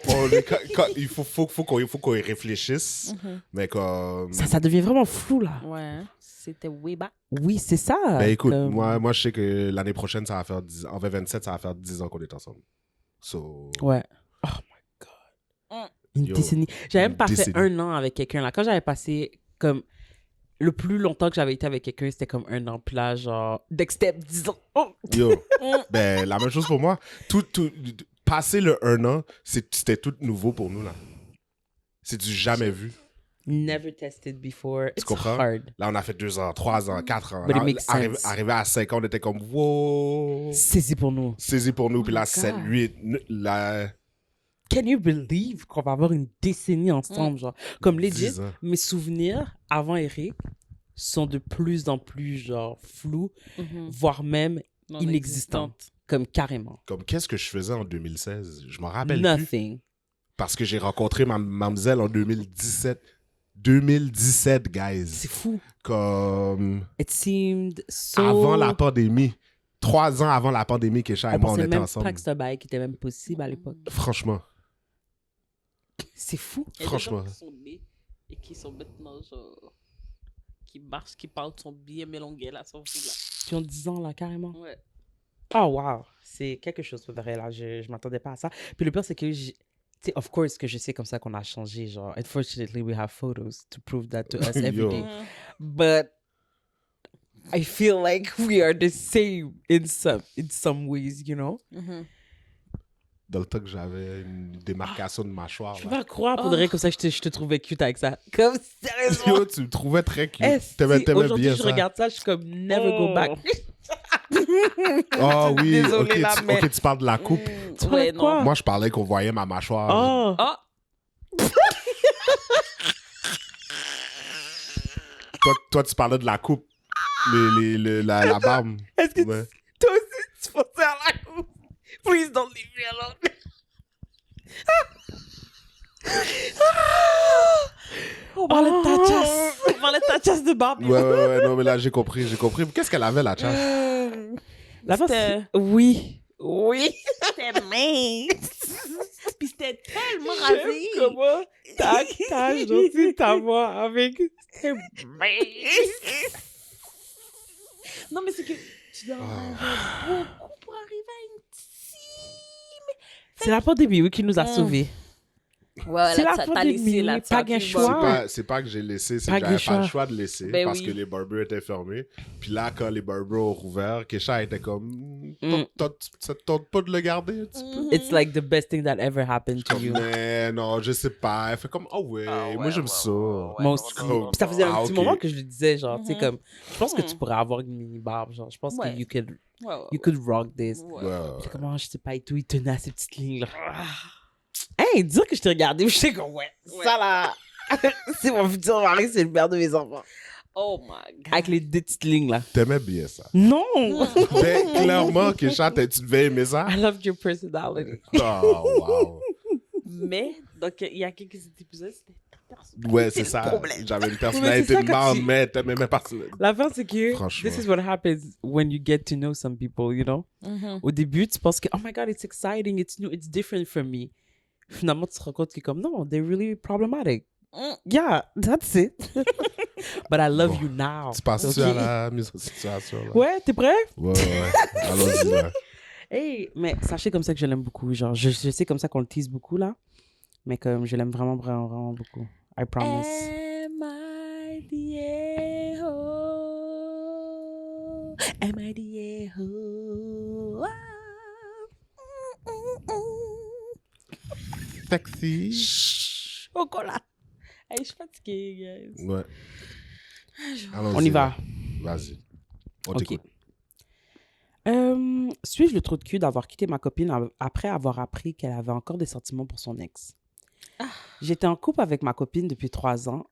Il faut qu'on y réfléchisse, mais comme... Ça devient vraiment flou, là. Ouais. C'était way back. Oui, c'est ça. Ben écoute, comme- moi je sais que l'année prochaine, ça va faire 10 ans. En 2027, ça va faire 10 ans qu'on est ensemble. So, Ouais. Oh my God. Une Yo, décennie. J'avais même pas fait décennie. 1 an avec quelqu'un, là. Quand j'avais passé, comme... Le plus longtemps que j'avais été avec quelqu'un, c'était comme 1 an. Puis là, genre... Dexter, 10 ans. Oh! Yo, ben la même chose pour moi. Passer le 1 an, c'était tout nouveau pour nous, là. C'est du jamais vu. Never tested before. It's comprends? hard. Là, on a fait 2 ans, 3 ans, 4 ans. But it Là, makes sense. arrivé à 5 ans, on était comme, wow! Saisi pour nous. Saisi pour nous. Puis là, my 7, God. 8, là, Can you believe qu'on va avoir une décennie ensemble, genre? Comme legit, 10 ans. mes souvenirs avant Eric sont de plus en plus, genre, flous, voire même Non inexistants. Comme carrément. Comme, qu'est-ce que je faisais en 2016? Je m'en rappelle plus. Nothing. Parce que j'ai rencontré ma mademoiselle en 2017. 2017, guys. C'est fou. Comme It seemed so... avant la pandémie. 3 ans avant la pandémie, Kesha et On moi, on pensait était même ensemble. pas que c'était un bail qui était même possible à l'époque. Franchement. C'est fou. Il y a des Franchement. gens qui sont nés et qui sont maintenant, genre, qui marchent, qui parlent, sont bien mélangés là, sont fous là. Qui ont 10 ans, là, carrément. Ouais. Oh, wow. C'est quelque chose, pour vrai, là. Je m'attendais pas à ça. Puis le pire, c'est que, tu sais, of course, que je sais comme ça qu'on a changé. Genre, unfortunately, we have photos to prove that to us every Yo. day. But I feel like we are the same in some ways, you know? Dans le temps que j'avais une démarcation de mâchoire. Je peux Là. pas croire, pour de vrai, comme ça, je te trouvais cute avec ça. Comme, sérieusement. Yo, tu me trouvais très cute. Esti, T'aimais aujourd'hui, bien je ça. regarde ça, je suis comme, never go back. Oh oui, Désolée, là, mais- ok, tu parles de la coupe. Tu Ouais, parlais de quoi? Moi, je parlais qu'on voyait ma mâchoire. Oh! Oh! Toi, tu parlais de la coupe. La barbe. Est-ce que Ouais. toi aussi, tu pensais à la coupe? Please don't leave me alone. On parlait de ta chasse. On parlait de ta chasse de barbe. Ouais, non, mais là, j'ai compris. Qu'est-ce qu'elle avait, la chasse? La face, C'était- oui. Oui. C'était mince. Puis c'était tellement J'aime rasé. comment t'as gentil ta voix avec... Non, mais c'est que tu dois en avoir beaucoup pour arriver à une petite... C'est la pandémie, oui, qui nous a sauvés. Ouais, C'est là, la t'as faute de laissé, Mimi, là, pas t'as qu'un pris choix. Barber. C'est pas que j'ai laissé, c'est Pas que j'avais que pas le choix. choix de laisser Ben parce oui. que les barbers étaient fermés. Puis là, quand les barbers ont rouvert, Kesha était comme ça te tente pas de le garder un petit peu? It's like the best thing that ever happened to Comme, you. mais non, je sais pas. Elle fait comme, oh ouais, moi j'aime ça. Moi aussi. non, Puis ça faisait un ah, petit ok. moment que je lui disais, genre, tu sais, comme, je pense que tu pourrais avoir une mini barbe, genre, je pense que Ouais. you could rock this. Ouais. Ouais. Puis comment, je sais pas, et tout, il tenait à ces petites lignes-là. Hey, dire que je t'ai regardé, je sais que ouais, ça là, c'est mon futur mari, c'est le père de mes enfants. Oh my God. Avec les deux petites lignes là. T'aimais bien ça. Non! Ben, clairement, Kesha, tu devais aimer ça. I loved your personality. Oh, wow. Mais, donc, il y a quelques épisodes, c'était ta personnalité, Ouais, c'est le ça. problème. J'avais une Mais personnalité c'est ça de quand marde, tu- mais t'aimais même pas ça. L'affaire, c'est que Franchement. this is what happens when you get to know some people, you know? Au début, tu penses que, oh my God, it's exciting, it's new, it's different from me. Finalement, tu te rends compte que comme, non, they're really problematic. Yeah, that's it. But I love Bon. you now. Tu passes-tu Ok? à la mise en situation, là? Ouais, t'es prêt? Ouais. Allons-y, là. Hey, mais sachez comme ça que je l'aime beaucoup. Genre, je sais comme ça qu'on le tease beaucoup, là. Mais comme je l'aime vraiment, vraiment, vraiment beaucoup. I promise. Am I the a-hole? Am I the a-hole? Sexy. Chocolat. Hey, je suis fatiguée, guys. Ouais. Allons-y, On y va. là. Vas-y. On Ok. t'écoute. Suis-je le trou de cul d'avoir quitté ma copine après avoir appris qu'elle avait encore des sentiments pour son ex? J'étais en couple avec ma copine depuis 3 ans.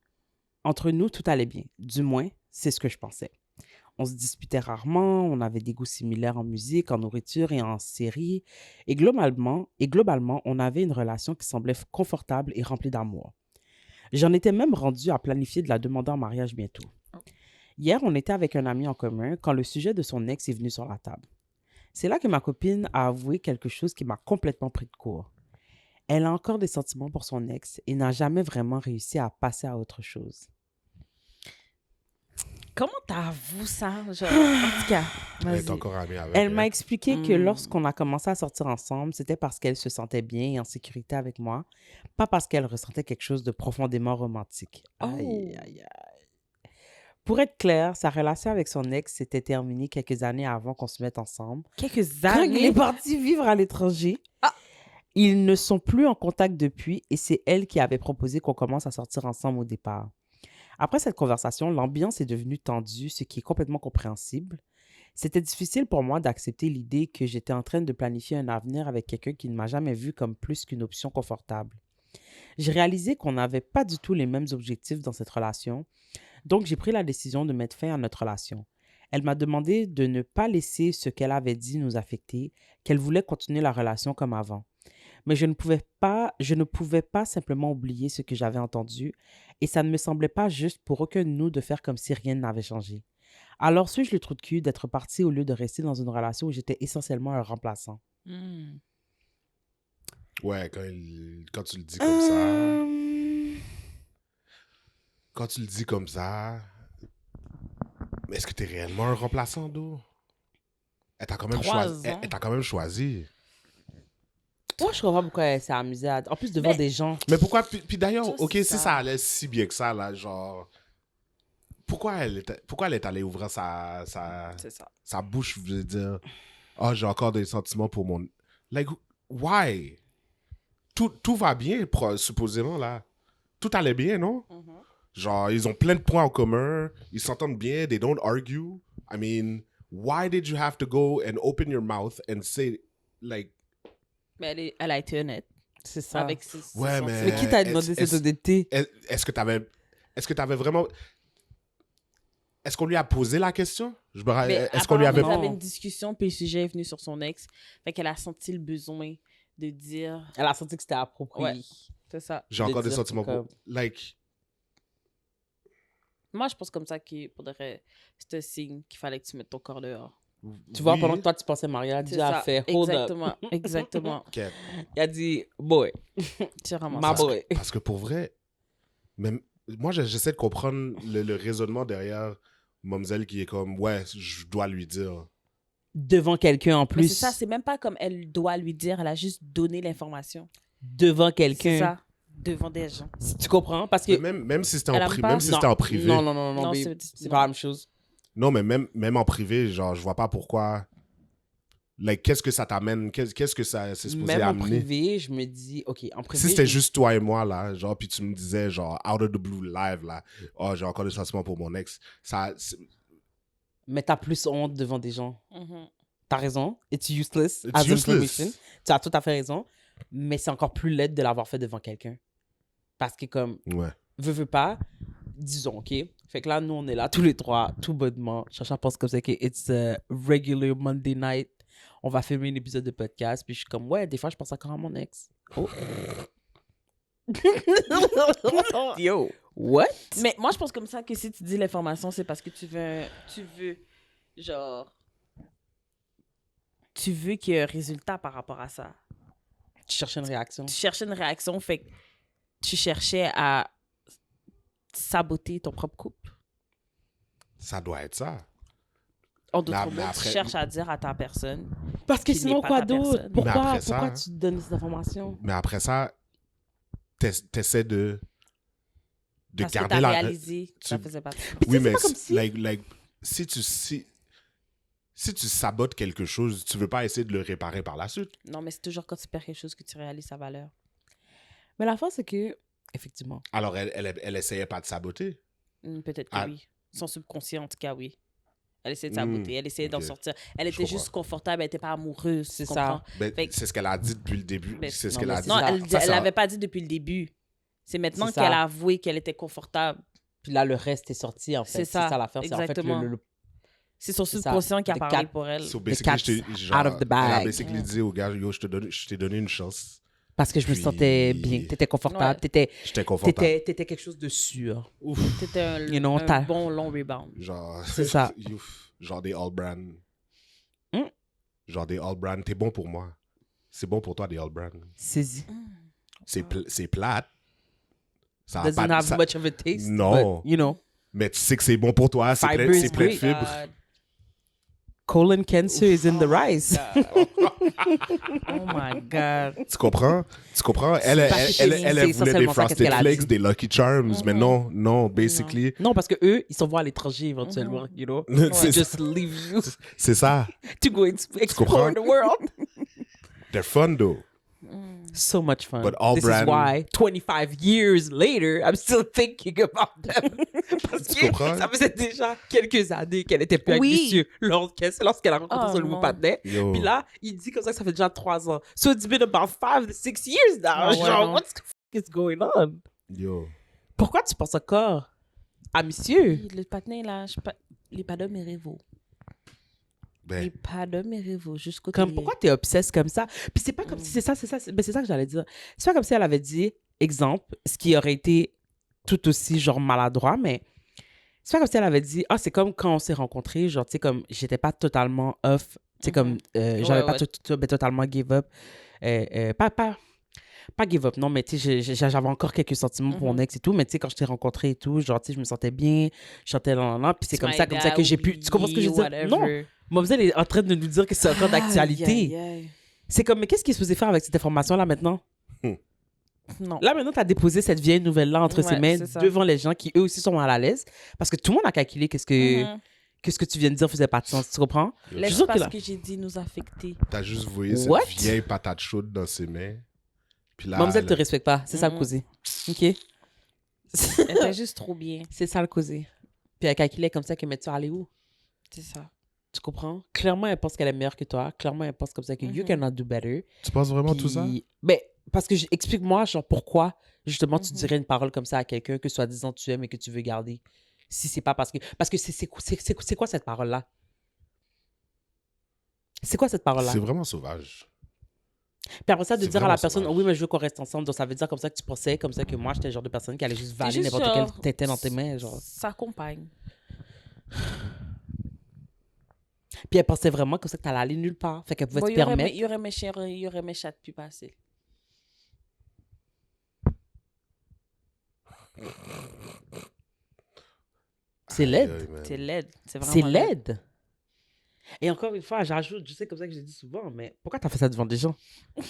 Entre nous, tout allait bien. Du moins, c'est ce que je pensais. On se disputait rarement, on avait des goûts similaires en musique, en nourriture et en séries. Et globalement, on avait une relation qui semblait confortable et remplie d'amour. J'en étais même rendue à planifier de la demander en mariage bientôt. Hier, on était avec un ami en commun quand le sujet de son ex est venu sur la table. C'est là que ma copine a avoué quelque chose qui m'a complètement pris de court. Elle a encore des sentiments pour son ex et n'a jamais vraiment réussi à passer à autre chose. Comment t'avoues ça? Genre, en tout cas, Elle est Vas-y. encore amie avec Elle m'a expliqué que Mm. lorsqu'on a commencé à sortir ensemble, c'était parce qu'elle se sentait bien et en sécurité avec moi, pas parce qu'elle ressentait quelque chose de profondément romantique. Aïe, Oh. aïe, aïe. Pour être clair, sa relation avec son ex s'était terminée quelques années avant qu'on se mette ensemble. quelques Quand il est années. parti vivre à l'étranger, Ah. ils ne sont plus en contact depuis et c'est elle qui avait proposé qu'on commence à sortir ensemble au départ. Après cette conversation, l'ambiance est devenue tendue, ce qui est complètement compréhensible. C'était difficile pour moi d'accepter l'idée que j'étais en train de planifier un avenir avec quelqu'un qui ne m'a jamais vu comme plus qu'une option confortable. J'ai réalisé qu'on n'avait pas du tout les mêmes objectifs dans cette relation, donc j'ai pris la décision de mettre fin à notre relation. Elle m'a demandé de ne pas laisser ce qu'elle avait dit nous affecter, qu'elle voulait continuer la relation comme avant. Mais je ne pouvais pas simplement oublier ce que j'avais entendu et ça ne me semblait pas juste pour aucun de nous de faire comme si rien n'avait changé. Alors suis-je le trou de cul d'être partie au lieu de rester dans une relation où j'étais essentiellement un remplaçant? Ouais, quand tu le dis comme ça. Quand tu le dis comme ça. Mais est-ce que t'es réellement un remplaçant, d'où? Elle t'a quand même 3 choisi. ans. Elle t'a quand même choisi. Moi, je comprends pourquoi elle s'est amusée. En plus, devant Mais- des gens. Mais pourquoi? Puis d'ailleurs, Ça, ok, c'est si ça. ça allait si bien que ça, là, genre. Pourquoi elle est allée ouvrir sa C'est ça. sa bouche, je veux dire, ah, j'ai encore des sentiments pour mon. Like, why? Tout va bien, supposément, là. Tout allait bien, non? Genre, ils ont plein de points en commun, ils s'entendent bien, they don't argue. I mean, why did you have to go and open your mouth and say, like. Mais elle a été honnête C'est ça. avec ses Ouais, sentiments. mais- Mais qui t'a demandé cette honnêteté? Est-ce que t'avais vraiment. Est-ce qu'on lui a posé la question? Mais Est-ce qu'on lui avait. apparemment, ils Non. avaient une discussion, puis le sujet est venu sur son ex. Fait qu'elle a senti le besoin de dire... Elle a senti que c'était approprié. Ouais. C'est ça. J'ai de encore des dire sentiments comme- pour. Like. Moi, je pense comme ça que pour de vrai, c'est un signe qu'il fallait que tu mettes ton corps dehors. Tu vois, oui, pendant que toi, tu pensais mariage, C'est Dieu a ça. fait hold up. Exactement. Exactement. Quête. Il a dit, boy, C'est vraiment my ça. boy. Parce que pour vrai, même, moi, j'essaie de comprendre le raisonnement derrière Momzelle qui est comme, ouais, je dois lui dire. Devant quelqu'un en Mais plus. c'est ça, c'est même pas comme elle doit lui dire, elle a juste donné l'information. Devant C'est quelqu'un. ça. devant des gens. Tu comprends? Parce que... Même si c'était Elle en, aime pas? même si c'était en privé. Non, Non, babe. c'est C'est pas la même chose. Non, mais même en privé, genre, je vois pas pourquoi. Like, qu'est-ce que ça t'amène? Qu'est-ce que ça c'est supposé Même en amener? privé, je me dis, OK, en privé... Si c'était juste toi et moi, là, genre, puis tu me disais, genre, out of the blue live, là, oh, j'ai encore des sentiments pour mon ex, ça. Mais t'as plus honte devant des gens. T'as raison. It's useless. It's as useless. information. Tu as tout à fait raison. Mais c'est encore plus laid de l'avoir fait devant quelqu'un. Parce que comme, Ouais. veux pas, disons, OK? Fait que là, nous, on est là tous les trois, tout bonnement. Chacha pense comme ça que it's a regular Monday night. On va filmer un épisode de podcast. Puis je suis comme, ouais, des fois, je pense encore à mon ex. Oh. Yo, what? Mais moi, je pense comme ça que si tu dis l'information, c'est parce que tu veux, genre, tu veux qu'il y ait un résultat par rapport à ça. Tu cherches une réaction. Tu cherchais une réaction, fait que tu cherchais à saboter ton propre couple. Ça doit être ça. En d'autres Mais mots, après- tu cherches à dire à ta personne. Parce que Qui sinon, n'est pas quoi ta d'autre? personne. Pourquoi, Mais après ça, pourquoi tu te donnes cette information? Mais après ça, t'essaies de Parce que garder t'as la. réalisé que ça tu- faisait pas. Oui, c'est mais pas comme si- si tu sabotes quelque chose, tu veux pas essayer de le réparer par la suite. Non, mais c'est toujours quand tu perds quelque chose que tu réalises sa valeur. Mais la fin, c'est que, effectivement, Alors, elle essayait pas de saboter. Peut-être que Ah. oui. Son subconscient, en tout cas, oui. Elle essayait de Hmm, saboter, elle essayait d'en ok. sortir. Elle Je était juste confortable, elle n'était pas amoureuse. C'est tu ça. comprends? Ben, Fait que- c'est ce qu'elle a dit depuis le début. Ben, C'est ce non, qu'elle mais a c'est dit. Non, ça. elle Ça, l'avait pas dit depuis le début. C'est maintenant C'est qu'elle ça. a avoué qu'elle était confortable. puis là, le reste est sorti, en fait. C'est ça, l'affaire. C'est en fait exactement. le C'est son C'est ça. subconscient qui a The parlé cat- pour elle. So The basically, cat's genre, out of the elle a bag. basically dit au gars, yo, je t'ai donné une chance. Parce que je me Puis- sentais bien. T'étais confortable. Ouais. J'étais confortable. T'étais quelque chose de sûr. C'était un, You know, un t'as- bon long rebound. Genre, C'est ça. genre des All Brand. Hmm. Genre des All Brand. T'es bon pour moi. C'est bon pour toi, des All Brand. Saisi. C'est plate. Ça a Doesn't pas have ça- much of a taste. Non. But, you know, Mais tu sais que c'est bon pour toi. C'est Fiber plein, is c'est plein de great. fibres. colon cancer is in the rise. Oh my God. Tu comprends? Tu comprends? Elle Parce que c'est voulait des essentiellement ça, qu'est-ce Frosted qu'elle a Flakes, dit. des Lucky Charms. Mais non, basically, Non, parce que eux, ils s'en vont à l'étranger éventuellement, you know. C'est- Just leave you c'est ça. to go explore comprends? the world. They're fun, though. So much fun. But all This brand- is why 25 years later, I'm still thinking about them. Parce Tu que comprends? ça faisait déjà quelques années qu'elle était plus avec Oui. monsieur lorsqu'elle a rencontré Oh, son nouveau non. partenaire. Yo. Puis là, il dit comme ça que ça fait déjà 3 ans. So it's been about 5 to 6 years now. Ah ouais, Genre, non. what the fuck is going on? Yo. Pourquoi tu penses encore à monsieur? Le patinet, là, les pas d'hommes et rêvaux. Les Ben, pas d'hommes et rêvaux, jusqu'au Comme, télé. pourquoi t'es obsesse comme ça? Puis c'est pas comme si, c'est ça que j'allais dire. C'est pas comme si elle avait dit, exemple, ce qui aurait été tout aussi, genre, maladroit, mais c'est pas comme si elle avait dit, ah, c'est comme quand on s'est rencontrés, genre, tu sais, comme, j'étais pas totalement off, tu sais, comme, j'avais pas totalement give up. Pas give up, non, mais tu sais, j'avais encore quelques sentiments pour mon ex et tout, mais tu sais, quand je t'ai rencontré et tout, genre, tu sais, je me sentais bien, je chantais là, puis c'est comme ça que j'ai pu. Tu comprends ce que je veux dire? Non! Mademoiselle est en train de nous dire que c'est encore d'actualité. C'est comme, mais qu'est-ce qu'il est supposé faire avec cette information-là maintenant? Non. Là, maintenant, tu as déposé cette vieille nouvelle-là entre ses Ouais, mains c'est ça. devant les gens qui, eux aussi, sont mal à l'aise. Parce que tout le monde a calculé qu'est-ce que tu viens de dire faisait pas de sens. Tu comprends? Je suis sûre que L'espace là- que j'ai dit nous affecter. t'as juste voyé cette What? vieille patate chaude dans ses mains. Puis là, Mademoiselle te respecte pas. C'est ça le causé. OK? Elle était juste trop bien. C'est ça le causé. Puis elle calculait comme ça que, mais tu vas aller où? C'est ça. Tu comprends? Clairement, elle pense qu'elle est meilleure que toi. Clairement, elle pense comme ça que you cannot do better. tu penses vraiment tout ça? Puis- Ben, parce que explique-moi, genre, pourquoi, justement, tu dirais une parole comme ça à quelqu'un que soi-disant tu aimes et que tu veux garder. Si c'est pas parce que... Parce que c'est quoi cette parole-là? C'est quoi cette parole-là? C'est vraiment sauvage. Puis après ça, de c'est dire à la vraiment personne, sauvage. oui, mais je veux qu'on reste ensemble. Donc, ça veut dire comme ça que tu pensais, comme ça que moi, j'étais le genre de personne qui allait juste valer juste n'importe genre, quelle tête dans tes mains, genre. Sa compagne. Puis elle pensait vraiment comme ça que t'allais aller nulle part. Fait qu'elle pouvait Bon, se il y aurait permettre. mes- il y aurait mes chats plus passer. C'est laid. Aïe, man. C'est laid. C'est vraiment C'est laid. Et encore une fois, j'ajoute, je sais comme ça que je le dis souvent, mais pourquoi t'as fait ça devant des gens? Je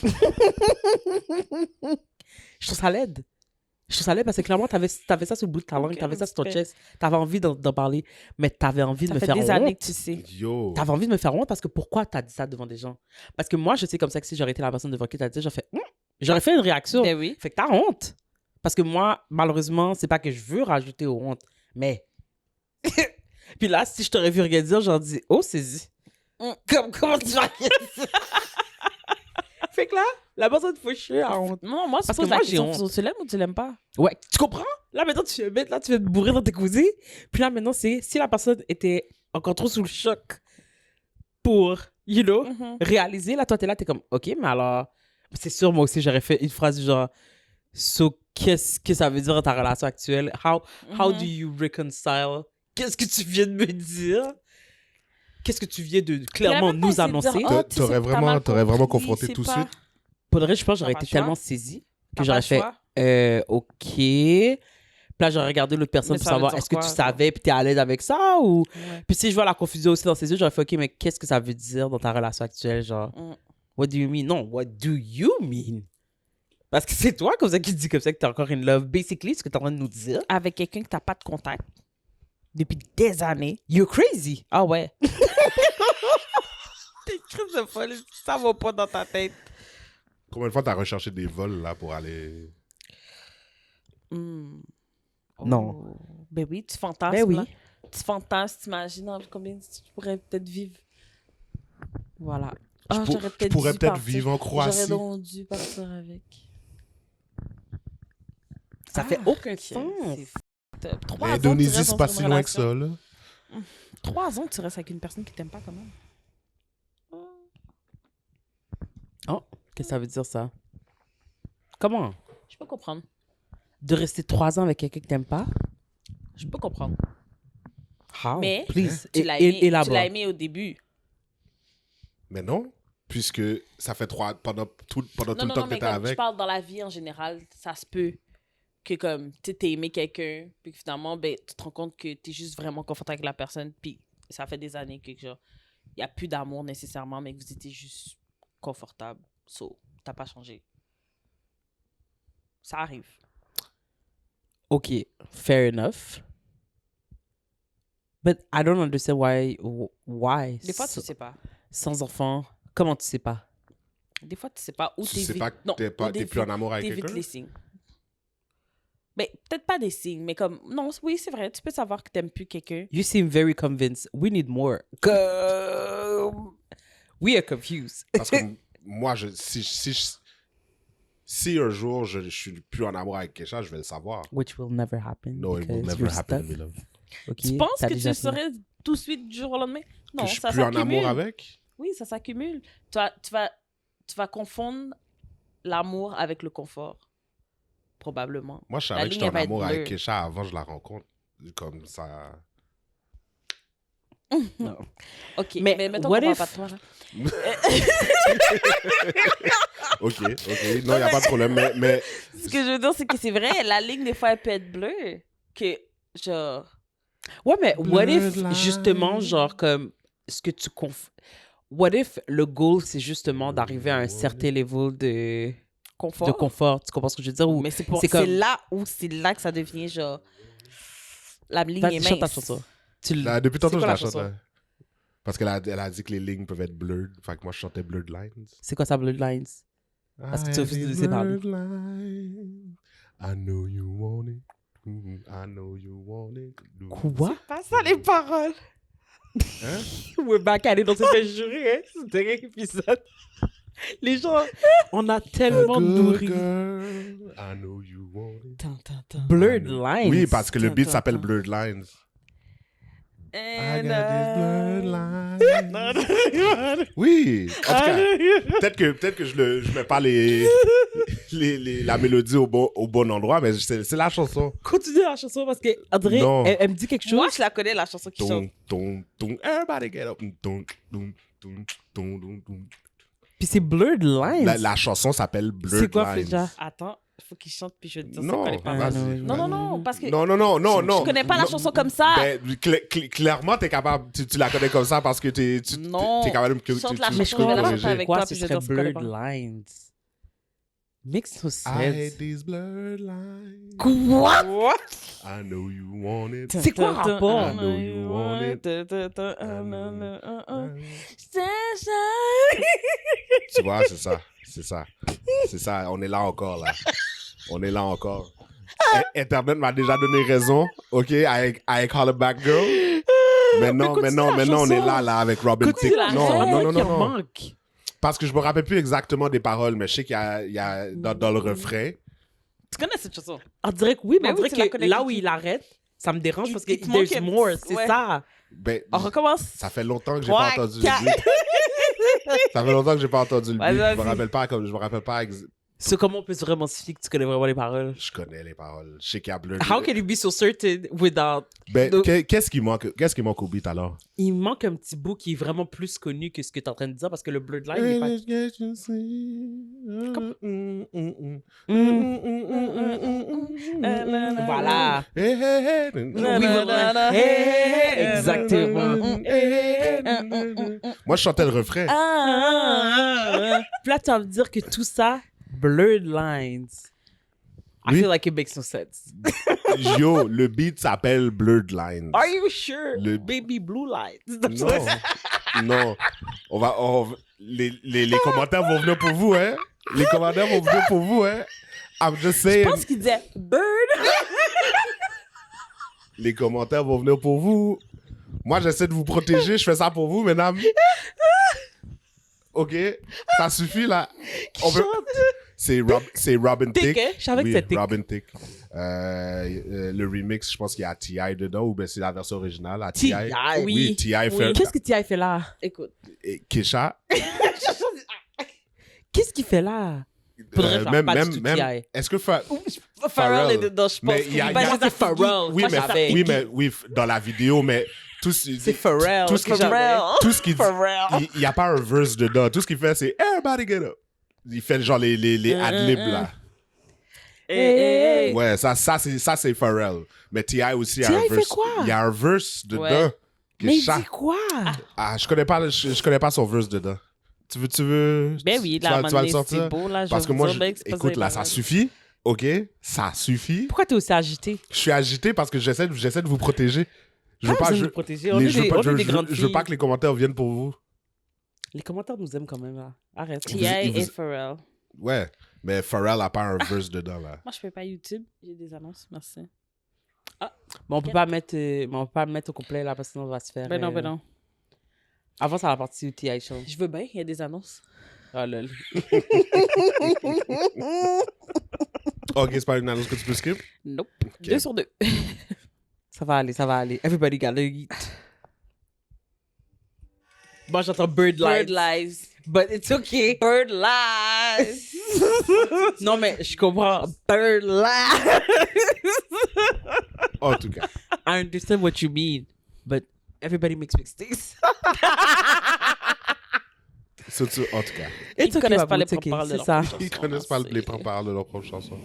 trouve ça laid. Je trouve ça laid parce que clairement, t'avais ça sur le bout de ta langue, Ok, t'avais ça sur ton respect. chest, t'avais envie d'en parler, mais t'avais envie de Ça me fait faire des années honte. que tu sais. Yo. T'avais envie de me faire honte parce que pourquoi t'as dit ça devant des gens? Parce que moi, je sais comme ça que si j'aurais été la personne devant qui t'as dit, j'aurais fait une réaction. Ben oui. Fait que t'as honte. Parce que moi, malheureusement, c'est pas que je veux rajouter aux hontes, mais. Puis là, si je t'aurais vu rien dire, j'aurais dit, oh, saisis. Comment tu vas rien dire? Fait que là, la personne fauchée a honte. Non, moi, je Parce pose que la moi, j'ai question, honte. tu l'aimes ou tu l'aimes pas? Ouais, tu comprends? Là, maintenant, tu vas te bourrer dans tes cousines. Puis là, maintenant, c'est si la personne était encore trop sous le choc pour, réaliser, là, toi, t'es là, t'es comme, OK, mais alors, c'est sûr, moi aussi, j'aurais fait une phrase du genre, so, qu'est-ce que ça veut dire dans ta relation actuelle? How do you reconcile? Qu'est-ce que tu viens de me dire? Qu'est-ce que tu viens de clairement même pas nous essayé de dire, annoncer? oh, tu sais, T'aurais t'as mal vraiment compris, confronté c'est tout de pas- suite? Pour le reste, je pense que j'aurais T'as été pas le tellement choix. saisie que T'as j'aurais pas fait, le choix. OK. Puis là, j'aurais regardé l'autre personne Mais pour ça veut savoir dire est-ce que quoi, tu genre? savais puis t'es à l'aise avec ça ou. Ouais. Puis si je vois la confusion aussi dans ses yeux, j'aurais fait OK, mais qu'est-ce que ça veut dire dans ta relation actuelle? Genre, Mm. what do you mean? Non, what do you mean? Parce que c'est toi comme ça qui dis comme ça que t'es encore in love. Basically, ce que t'es en train de nous dire. Avec quelqu'un que t'as pas de contact depuis des années. You're crazy. Ah ouais. T'es crise de folie, ça va pas dans ta tête. Combien de fois t'as recherché des vols là pour aller. Hmm. Non. Oh. Ben oui, tu fantasmes. Ben oui. là. Tu fantasmes, tu imagines combien tu pourrais peut-être vivre. Voilà. Je Ah, pour- j'aurais je peut-être pourrais dû peut-être partir. vivre en Croatie. J'aurais donc dû partir avec. Ça fait aucun Ok, sens. c'est fucked up. 3 ans, tu L'Indonésie, restes c'est dans pas une si loin que relation. ça, là. 3 ans, tu restes avec une personne qui t'aime pas quand même. Oh, qu'est-ce que ça veut dire ça? Comment? Je peux comprendre. De rester 3 ans avec quelqu'un que t'aimes pas? Je peux comprendre. How? Mais Please, tu l'as aimé, tu élabore. l'as aimé au début. Mais non, puisque ça fait pendant tout le temps que mais t'étais comme je avec. parle dans la vie en général, ça se peut que comme tu sais, t'as aimé quelqu'un, puis que finalement, ben, tu te rends compte que t'es juste vraiment confortable avec la personne, puis ça fait des années que genre, il n'y a plus d'amour nécessairement, mais que vous étiez juste confortable. So, t'as pas changé. Ça arrive. OK, fair enough. But I don't understand why. Des fois, tu sais pas. Sans enfant, comment tu sais pas? Des fois, tu sais pas où Tu t'es sais vite. pas que Non, t'es ou plus en amour avec t'évites quelqu'un? les signes. Mais peut-être pas des signes, mais comme... Non, oui, c'est vrai. Tu peux savoir que t'aimes plus quelqu'un. You seem very convinced. We need more. We are confused. Parce que moi, si un jour je suis plus en amour avec quelqu'un, je vais le savoir. Which will never happen. No, it will because never you're happen, stuck. my love. OK, Tu penses t'as que déjà tu fait. serais tout de suite du jour au lendemain? Non, Que je suis ça plus en s'accumule. amour avec? Oui, ça s'accumule. Tu vas confondre l'amour avec le confort. Probablement. Moi, je La savais que ligne, j'étais en elle va être amour avec bleue. Kesha avant que je la rencontre. Comme ça. Non. OK, Mais mais mettons what qu'on if- parle pas de toi. Là. Ok. Non, il n'y a pas de problème. Mais Ce que je veux dire, c'est que c'est vrai, la ligne, des fois, elle peut être bleue. Que, genre... Ouais, mais what if, Bloodline. justement, genre, comme, ce que tu what if le goal, c'est justement d'arriver à un certain level de confort, tu comprends ce que je veux dire? Ou Mais c'est c'est comme- c'est là que ça devient, genre... La ligne Vas-y, est chante ta mince. chanson. Tu là, depuis tantôt, c'est je quoi la la chante. chanson? Là. Parce qu'elle a dit que les lignes peuvent être blurred. Fait que moi, je chantais Blurred Lines. C'est quoi ça, Bloodlines? Parce que tu refuses de laisser parler. I know you want it. I know you want it. Quoi? Pas ça, les paroles. Hein? We're back at it, on s'est fait jurer, hein? C'était un épisode. Les gens, on a tellement nourri. I know you want it. Blurred Lines. Oui, parce que le beat s'appelle Blurred Lines. I And, got this blurred lines. Oui, en tout cas, peut-être que je mets pas la mélodie au bon endroit, mais c'est la chanson. Continue la chanson parce que André, Non. elle me dit quelque chose. Moi, je la connais, la chanson qui chante. Everybody get up. Ton. Puis c'est Blurred Lines. La chanson s'appelle Blurred C'est quoi, Lines. Fleja? Attends, il faut qu'il chante, puis je vais te dire c'est Non, quoi les paroles. vas-y. Non, parce que Non. je connais pas la chanson comme ça. Ben, clairement, t'es capable, tu la connais comme ça parce que t'es Non. capable de Chante la tu chanson, je vais la corriger. chanter avec Quoi, toi, ce puis je vais serait dire c'est quoi les Blurred paroles. Lines. Makes no I hate sense. these blurred lines. What? I know you want it. C'est quoi le rapport? I know you want it. Tu vois, c'est ça. C'est ça. C'est ça. On est là encore, là. On est là encore. Internet m'a déjà donné raison, OK, avec Hollaback Girl. Maintenant, on est là, avec Robin Thicke. Non. Parce que je me rappelle plus exactement des paroles, mais je sais qu'il y a dans le refrain. Tu connais cette chanson? On dirait que oui, mais Mais on oui, dirait tu la que connais là que où tu- il arrête, ça me dérange parce que il te manque there's un more, petit- c'est ouais. ça. Ben, On recommence? ça fait longtemps que j'ai Trois, pas entendu le quatre. beat. Ça fait longtemps que j'ai pas entendu le beat. Vas-y, Je me vas-y. rappelle pas. C'est comment on peut se vraiment se fier que tu connais vraiment les paroles? Je connais les paroles. Je sais qu'il y a bleu. How can you be so certain without... Ben, Donc- qu'est-ce qui manque au beat alors? Il manque un petit bout qui est vraiment plus connu que ce que tu es en train de dire parce que le Blurred Line n'est pas... Voilà. Hey, hey, hey. Oui, voilà. Hey, exactement. Moi, je chantais le refrain. Puis là, tu vas me dire que tout ça, Blurred Lines. I Oui. feel like it makes no sense. Yo, le beat s'appelle Blurred Lines. Are you sure? Le- Baby Blue Lights. Non. Les commentaires vont venir pour vous, hein? Les commentaires vont venir pour vous, hein? I'm just Je saying. pense qu'il disait Bird. Les commentaires vont venir pour vous. Moi, j'essaie de vous protéger. Je fais ça pour vous, mesdames. OK? Ça suffit, là. On veut- C'est Robin Thicke, Thicke. hein? Je savais que Oui, c'était Thicke. Robin Thicke. Le remix, je pense qu'il y a T.I. dedans, ou bien c'est la version originale. À T.I. T.I., Oui, T.I. fait... Qu'est-ce que T.I. fait là? Écoute, Et Kesha. Qu'est-ce qu'il fait là? Faudrait faire pas du tout T.I. Est-ce que Pharrell est dedans, je pense. Mais il y a- Pas il y a- juste c'est Pharrell. Oui, Moi, mais, j'avais- dans la vidéo, mais tout ce C'est Pharrell. tout ce qui tout ce qu'il dit, il y a pas un verse dedans. Tout ce qu'il fait, c'est everybody get up. Il fait genre les ad-libs là. Hey. Ouais, ça c'est Pharrell. Mais T.I. aussi il y a T.I. un fait verse. quoi? Il y a un verse dedans. Ouais. que Mais il chaque- dit quoi? Ah, je connais pas son verse dedans. Tu veux Ben oui, tu là, vas- à un tu vas moment le donné, sortir? c'est beau, là. Parce que moi, écoute, là, ça suffit. OK? Ça suffit. Pourquoi t'es aussi agité? Je suis agité parce que j'essaie de vous protéger. Je veux Pas pas, besoin de je, nous protéger. On les- est je veux des- pas, on est je- des je- grandes je veux pas filles. que les commentaires viennent pour vous. Les commentaires nous aiment quand même là. Arrête. T.I. vous- et Pharrell. Ouais, mais Pharrell a pas un verse dedans, là. Moi, je fais pas YouTube. J'ai des annonces. Merci. Mais on peut pas mettre, au complet là parce que sinon on va se faire. Ben non. Avant, ça la partie où T.I. chante. Je veux bien, il y a des annonces. Ah lol. OK, c'est pas une annonce que tu peux skip? Nope. 2 sur 2. Ça va aller. Everybody got their eat. Moi, j'entends Bird Bird Lies. lies. But it's okay. Bird lies. Non, mais je comprends. Bird Lies. En tout cas. I understand what you mean. But everybody makes mistakes. Surtout, en tout cas. It's Ils connaissent pas Babu, les it's okay. paroles de C'est leur ça. propre Ils chanson, connaissent pas là, les c'est- paroles de leur propre chanson.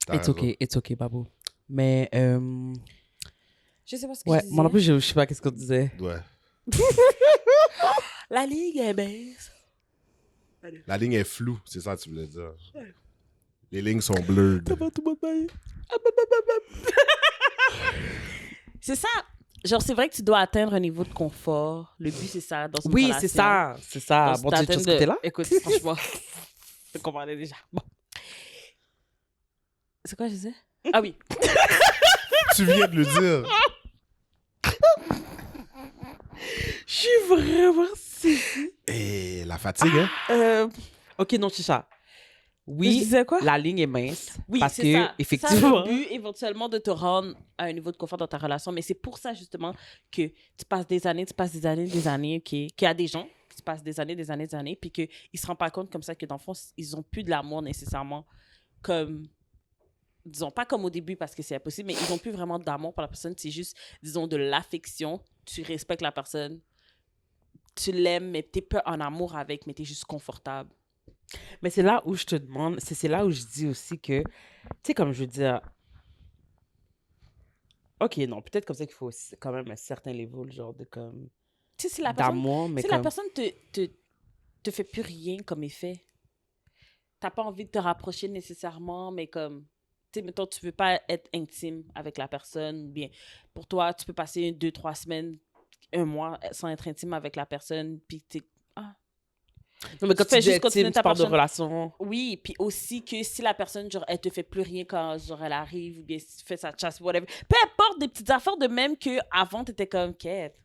T'as It's raison. okay, Babu. Mais, Je sais pas ce que ouais, je disais. moi non plus, je sais pas qu'est-ce qu'on disait. Ouais. La ligue est baisse. La ligne est floue, c'est ça que tu voulais dire. Les lignes sont blurred. C'est ça. Genre, c'est vrai que tu dois atteindre un niveau de confort. Le but, c'est ça, dans une Oui, relation. c'est ça. C'est ça. Donc, Bon, si tu t'atteins sais ce côté là? Écoute, franchement, je comprends déjà. Bon. C'est quoi, je disais? Ah oui. Tu viens de le dire. Je suis vraiment saisie. Et la fatigue, hein? Ok, non, Chicha. Je Oui, disais quoi? la ligne est mince. Oui, parce c'est que, ça. effectivement. C'est le but, éventuellement, de te rendre à un niveau de confort dans ta relation. Mais c'est pour ça, justement, que tu passes des années, OK? Qu'il y a des gens qui passent des années, puis qu'ils ne se rendent pas compte comme ça que, dans le fond, ils n'ont plus de l'amour nécessairement comme... Disons, pas comme au début parce que c'est impossible, mais ils n'ont plus vraiment d'amour pour la personne. C'est juste, disons, de l'affection. Tu respectes la personne. Tu l'aimes, mais tu n'es pas en amour avec, mais tu es juste confortable. Mais c'est là où je te demande, c'est là où je dis aussi que, tu sais, comme je veux dire, ok, non, peut-être comme ça qu'il faut aussi quand même un certain level, genre de comme, Tu sais, si la personne, d'amour, mais si comme... la personne te fait plus rien comme effet, t'as pas envie de te rapprocher nécessairement, mais comme, tu sais, mettons, tu veux pas être intime avec la personne, ou bien pour toi, tu peux passer 2-3 semaines, un mois sans être intime avec la personne, puis t'es. Ah. Non, mais quand Tu fais tu dis juste continuer intime, ta tu parles de personne. relation. Oui, puis aussi que si la personne, genre, elle te fait plus rien quand, genre, elle arrive, ou bien si tu fais sa chasse, whatever. Peu importe, des petites affaires de même que avant t'étais comme, quête.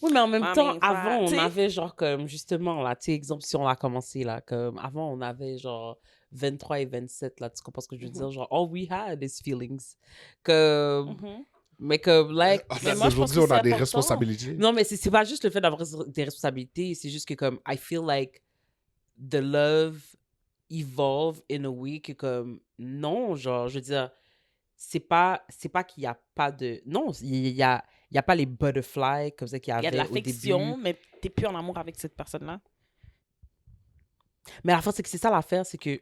Oui, mais en même Ah, temps, mais ça, avant, on tu sais. avait genre comme, justement, là, tu sais, exemple, si on a commencé, là, comme, avant, on avait genre 23 et 27, là, tu comprends ce que je veux dire? Genre, all we had is feelings. Comme, Mhm. mais comme, like, En Mais fait, moi, je pense aujourd'hui, que on a c'est des important. responsabilités. non, mais c'est pas juste le fait d'avoir des responsabilités, c'est juste que, comme, I feel like the love evolve in a way que, comme, non, genre, je veux dire, c'est pas qu'il y a pas de, non, il y a pas les butterflies comme ça qu'il y Il y a de avait au début. l'affection, mais t'es plus en amour avec cette personne-là. Mais la fin, c'est que c'est ça l'affaire, c'est que,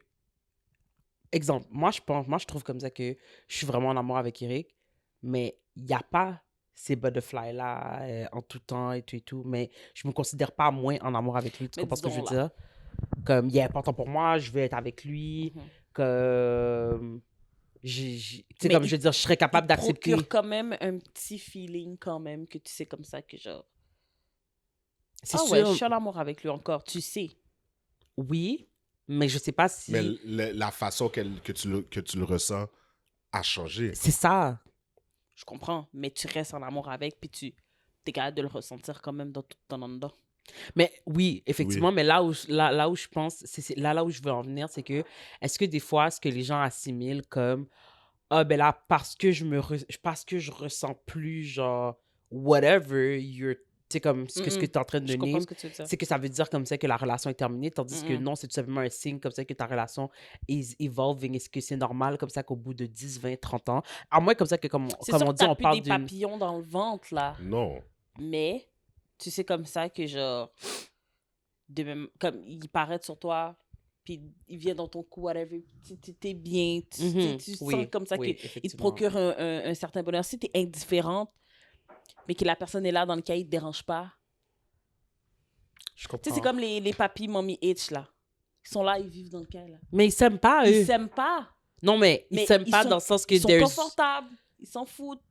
exemple, moi, je trouve comme ça que je suis vraiment en amour avec Eric, mais il n'y a pas ces butterflies-là en tout temps et tout, mais je me considère pas moins en amour avec lui, tu Mais comprends ce que je veux disons dire? Comme, il est important pour moi, je veux être avec lui, Mhm. comme, tu sais, Mais comme je veux dire, je serais capable Il d'accepter. procure quand même un petit feeling quand même que tu sais comme ça que genre C'est ah ouais, je sûr, suis en amour avec lui encore, tu sais. oui, mais je sais pas si... Mais la façon que tu le ressens a changé. C'est ça. Je comprends, mais tu restes en amour avec puis tu es capable de le ressentir quand même dans tout ton en dedans. Mais oui, effectivement, mais là où je pense, là où je veux en venir, c'est que, est-ce que des fois, ce que les gens assimilent comme, ah ben là, parce que je ressens plus, genre, whatever, tu sais, comme ce que tu es en train de Je comprends name, ce que tu veux dire. c'est que ça veut dire comme ça que la relation est terminée, tandis que Mm-mm. non, c'est tout simplement un signe comme ça que ta relation is evolving. Est-ce que c'est normal comme ça qu'au bout de 10, 20, 30 ans, à moins comme ça que, comme C'est on sûr que dit, t'as on plus parle des d'une... papillons dans le ventre là, Non. mais tu sais comme ça que genre de même comme il paraît sur toi puis il vient dans ton cou whatever, t'es bien, tu Oui, sens comme ça oui, que il te effectivement. procure un certain bonheur. Si t'es indifférente mais que la personne est là dans le cas, il te dérange pas. Je Tu sais, comprends. c'est comme les papis, mommy itch, là. Ils sont là, ils vivent dans le cas, là. Mais ils s'aiment pas, Ils eux. s'aiment pas. Non, mais ils Mais s'aiment ils pas sont- dans le sens que Ils sont there's... confortables. Ils s'en foutent.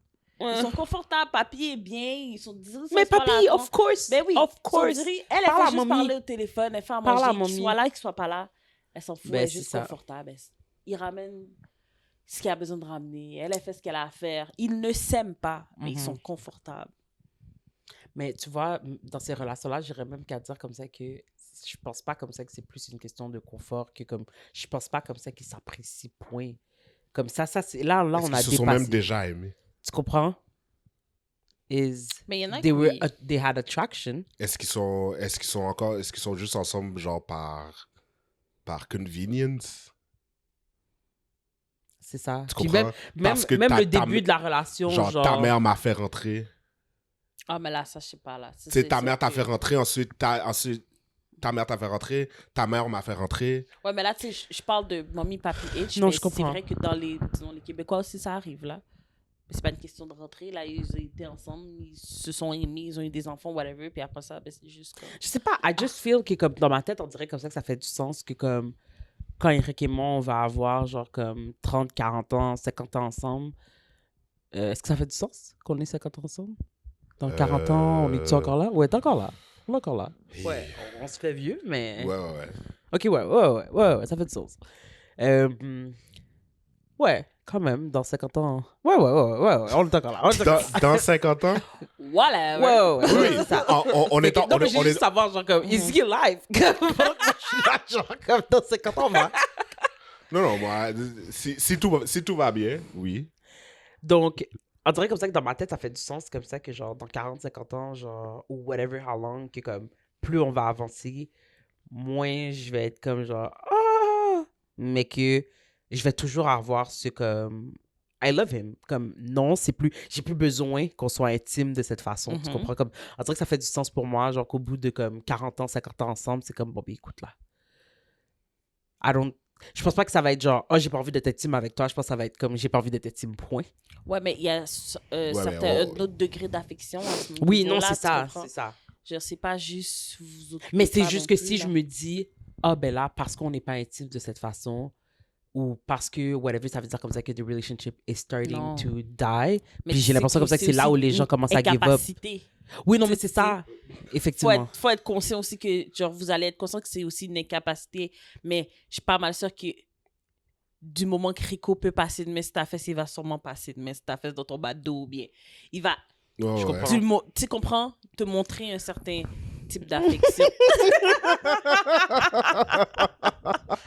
Ils sont confortables. Papi est bien. Ils sont Mais papi, of course. Ben oui. Of Ils sont course. dirés. Elle Parle fait à juste mamie. parler au téléphone. Elle fait à Parle à manger. Qu'ils mamie. soient là, qu'ils soient pas là. Elle s'en fout. Ben, Elle est c'est juste ça. confortable. Il ramène ce qu'il a besoin de ramener. Elle fait ce qu'elle a à faire. Ils ne s'aiment pas, mais ils sont confortables. Mais tu vois, dans ces relations-là, j'irais même qu'à dire comme ça que je pense pas comme ça que c'est plus une question de confort que comme... Je pense pas comme ça qu'ils s'apprécient, point. Comme ça c'est... Là, Est-ce on qu'ils a se dépassé. sont même déjà aimés? Tu comprends? Mais il y en a They qui... they had attraction. Est-ce qu'ils sont juste ensemble, genre par convenience? C'est ça. Tu Puis comprends? Parce que même ta- le ta début de la relation, Genre, ta mère m'a fait rentrer. Ah, mais là, ça, je sais pas, là. Tu sais, ta mère t'a fait rentrer, ensuite, ta mère t'a fait rentrer, ta mère m'a fait rentrer. Ouais, mais là, tu sais, je parle de mamie, papi, itch. Non, Mais je c'est comprends. vrai que dans disons, les Québécois aussi, ça arrive, là. Mais c'est pas une question de rentrer, là. Ils étaient ensemble, ils se sont aimés, ils ont eu des enfants, whatever. Puis après ça, ben, c'est juste comme... Je sais pas, I just feel que comme dans ma tête, on dirait comme ça fait du sens que comme quand Eric et moi, on va avoir genre comme 30, 40 ans, 50 ans ensemble, est-ce que ça fait du sens qu'on ait 50 ans ensemble? Dans 40 ans, on est-tu encore là? Ouais, t'es encore là. On est encore là. Ouais, on se fait vieux, mais... Ouais. Ok, ouais, ça fait du sens. Ouais, quand même, dans 50 ans... Ouais, on est encore là. On est encore là. Dans 50 ans? Voilà, Ouais, Oui, c'est ça. on est en... Non, mais on j'ai est- juste savoir, genre, comme, is he alive? Comme, moi, je suis là, genre, comme, dans 50 ans, moi. Non, moi, si tout va bien, oui. Donc, on dirait comme ça que dans ma tête, ça fait du sens comme ça que, genre, dans 40, 50 ans, genre, ou whatever, how long, que, comme, plus on va avancer, moins je vais être comme, genre, ah! Mais que je vais toujours avoir ce, comme, I love him. Comme, non, c'est plus, j'ai plus besoin qu'on soit intime de cette façon. Tu comprends? Comme, on dirait que ça fait du sens pour moi, genre, qu'au bout de, comme, 40 ans, 50 ans ensemble, c'est comme, bon, ben, écoute, là. Je pense pas que ça va être genre, oh, j'ai pas envie d'être intime avec toi. Je pense que ça va être comme, j'ai pas envie d'être intime, point. Ouais, mais il y a mais un autre degré d'affection à ce Oui, non, niveau-là, c'est tu ça, comprends? c'est ça. Je sais pas juste vous autres. Mais c'est juste que si je me dis, ah, ben là, parce qu'on n'est pas intime de cette façon, ou parce que, whatever, ça veut dire comme ça que the relationship is starting Non. to die. Mais Puis tu j'ai l'impression sais comme ça que c'est là où les gens commencent à give up. incapacité. Oui, non, mais Tu sais, c'est ça. Faut Effectivement. être conscient aussi que, genre, vous allez être conscient que c'est aussi une incapacité. Mais je suis pas mal sûre que du moment que Rico peut passer de main sur ta fesse, il va sûrement passer de main sur ta fesse dans ton bas de dos ou bien. Il va, Ouais, Je ouais. comprends. tu comprends, te montrer un certain type d'affection.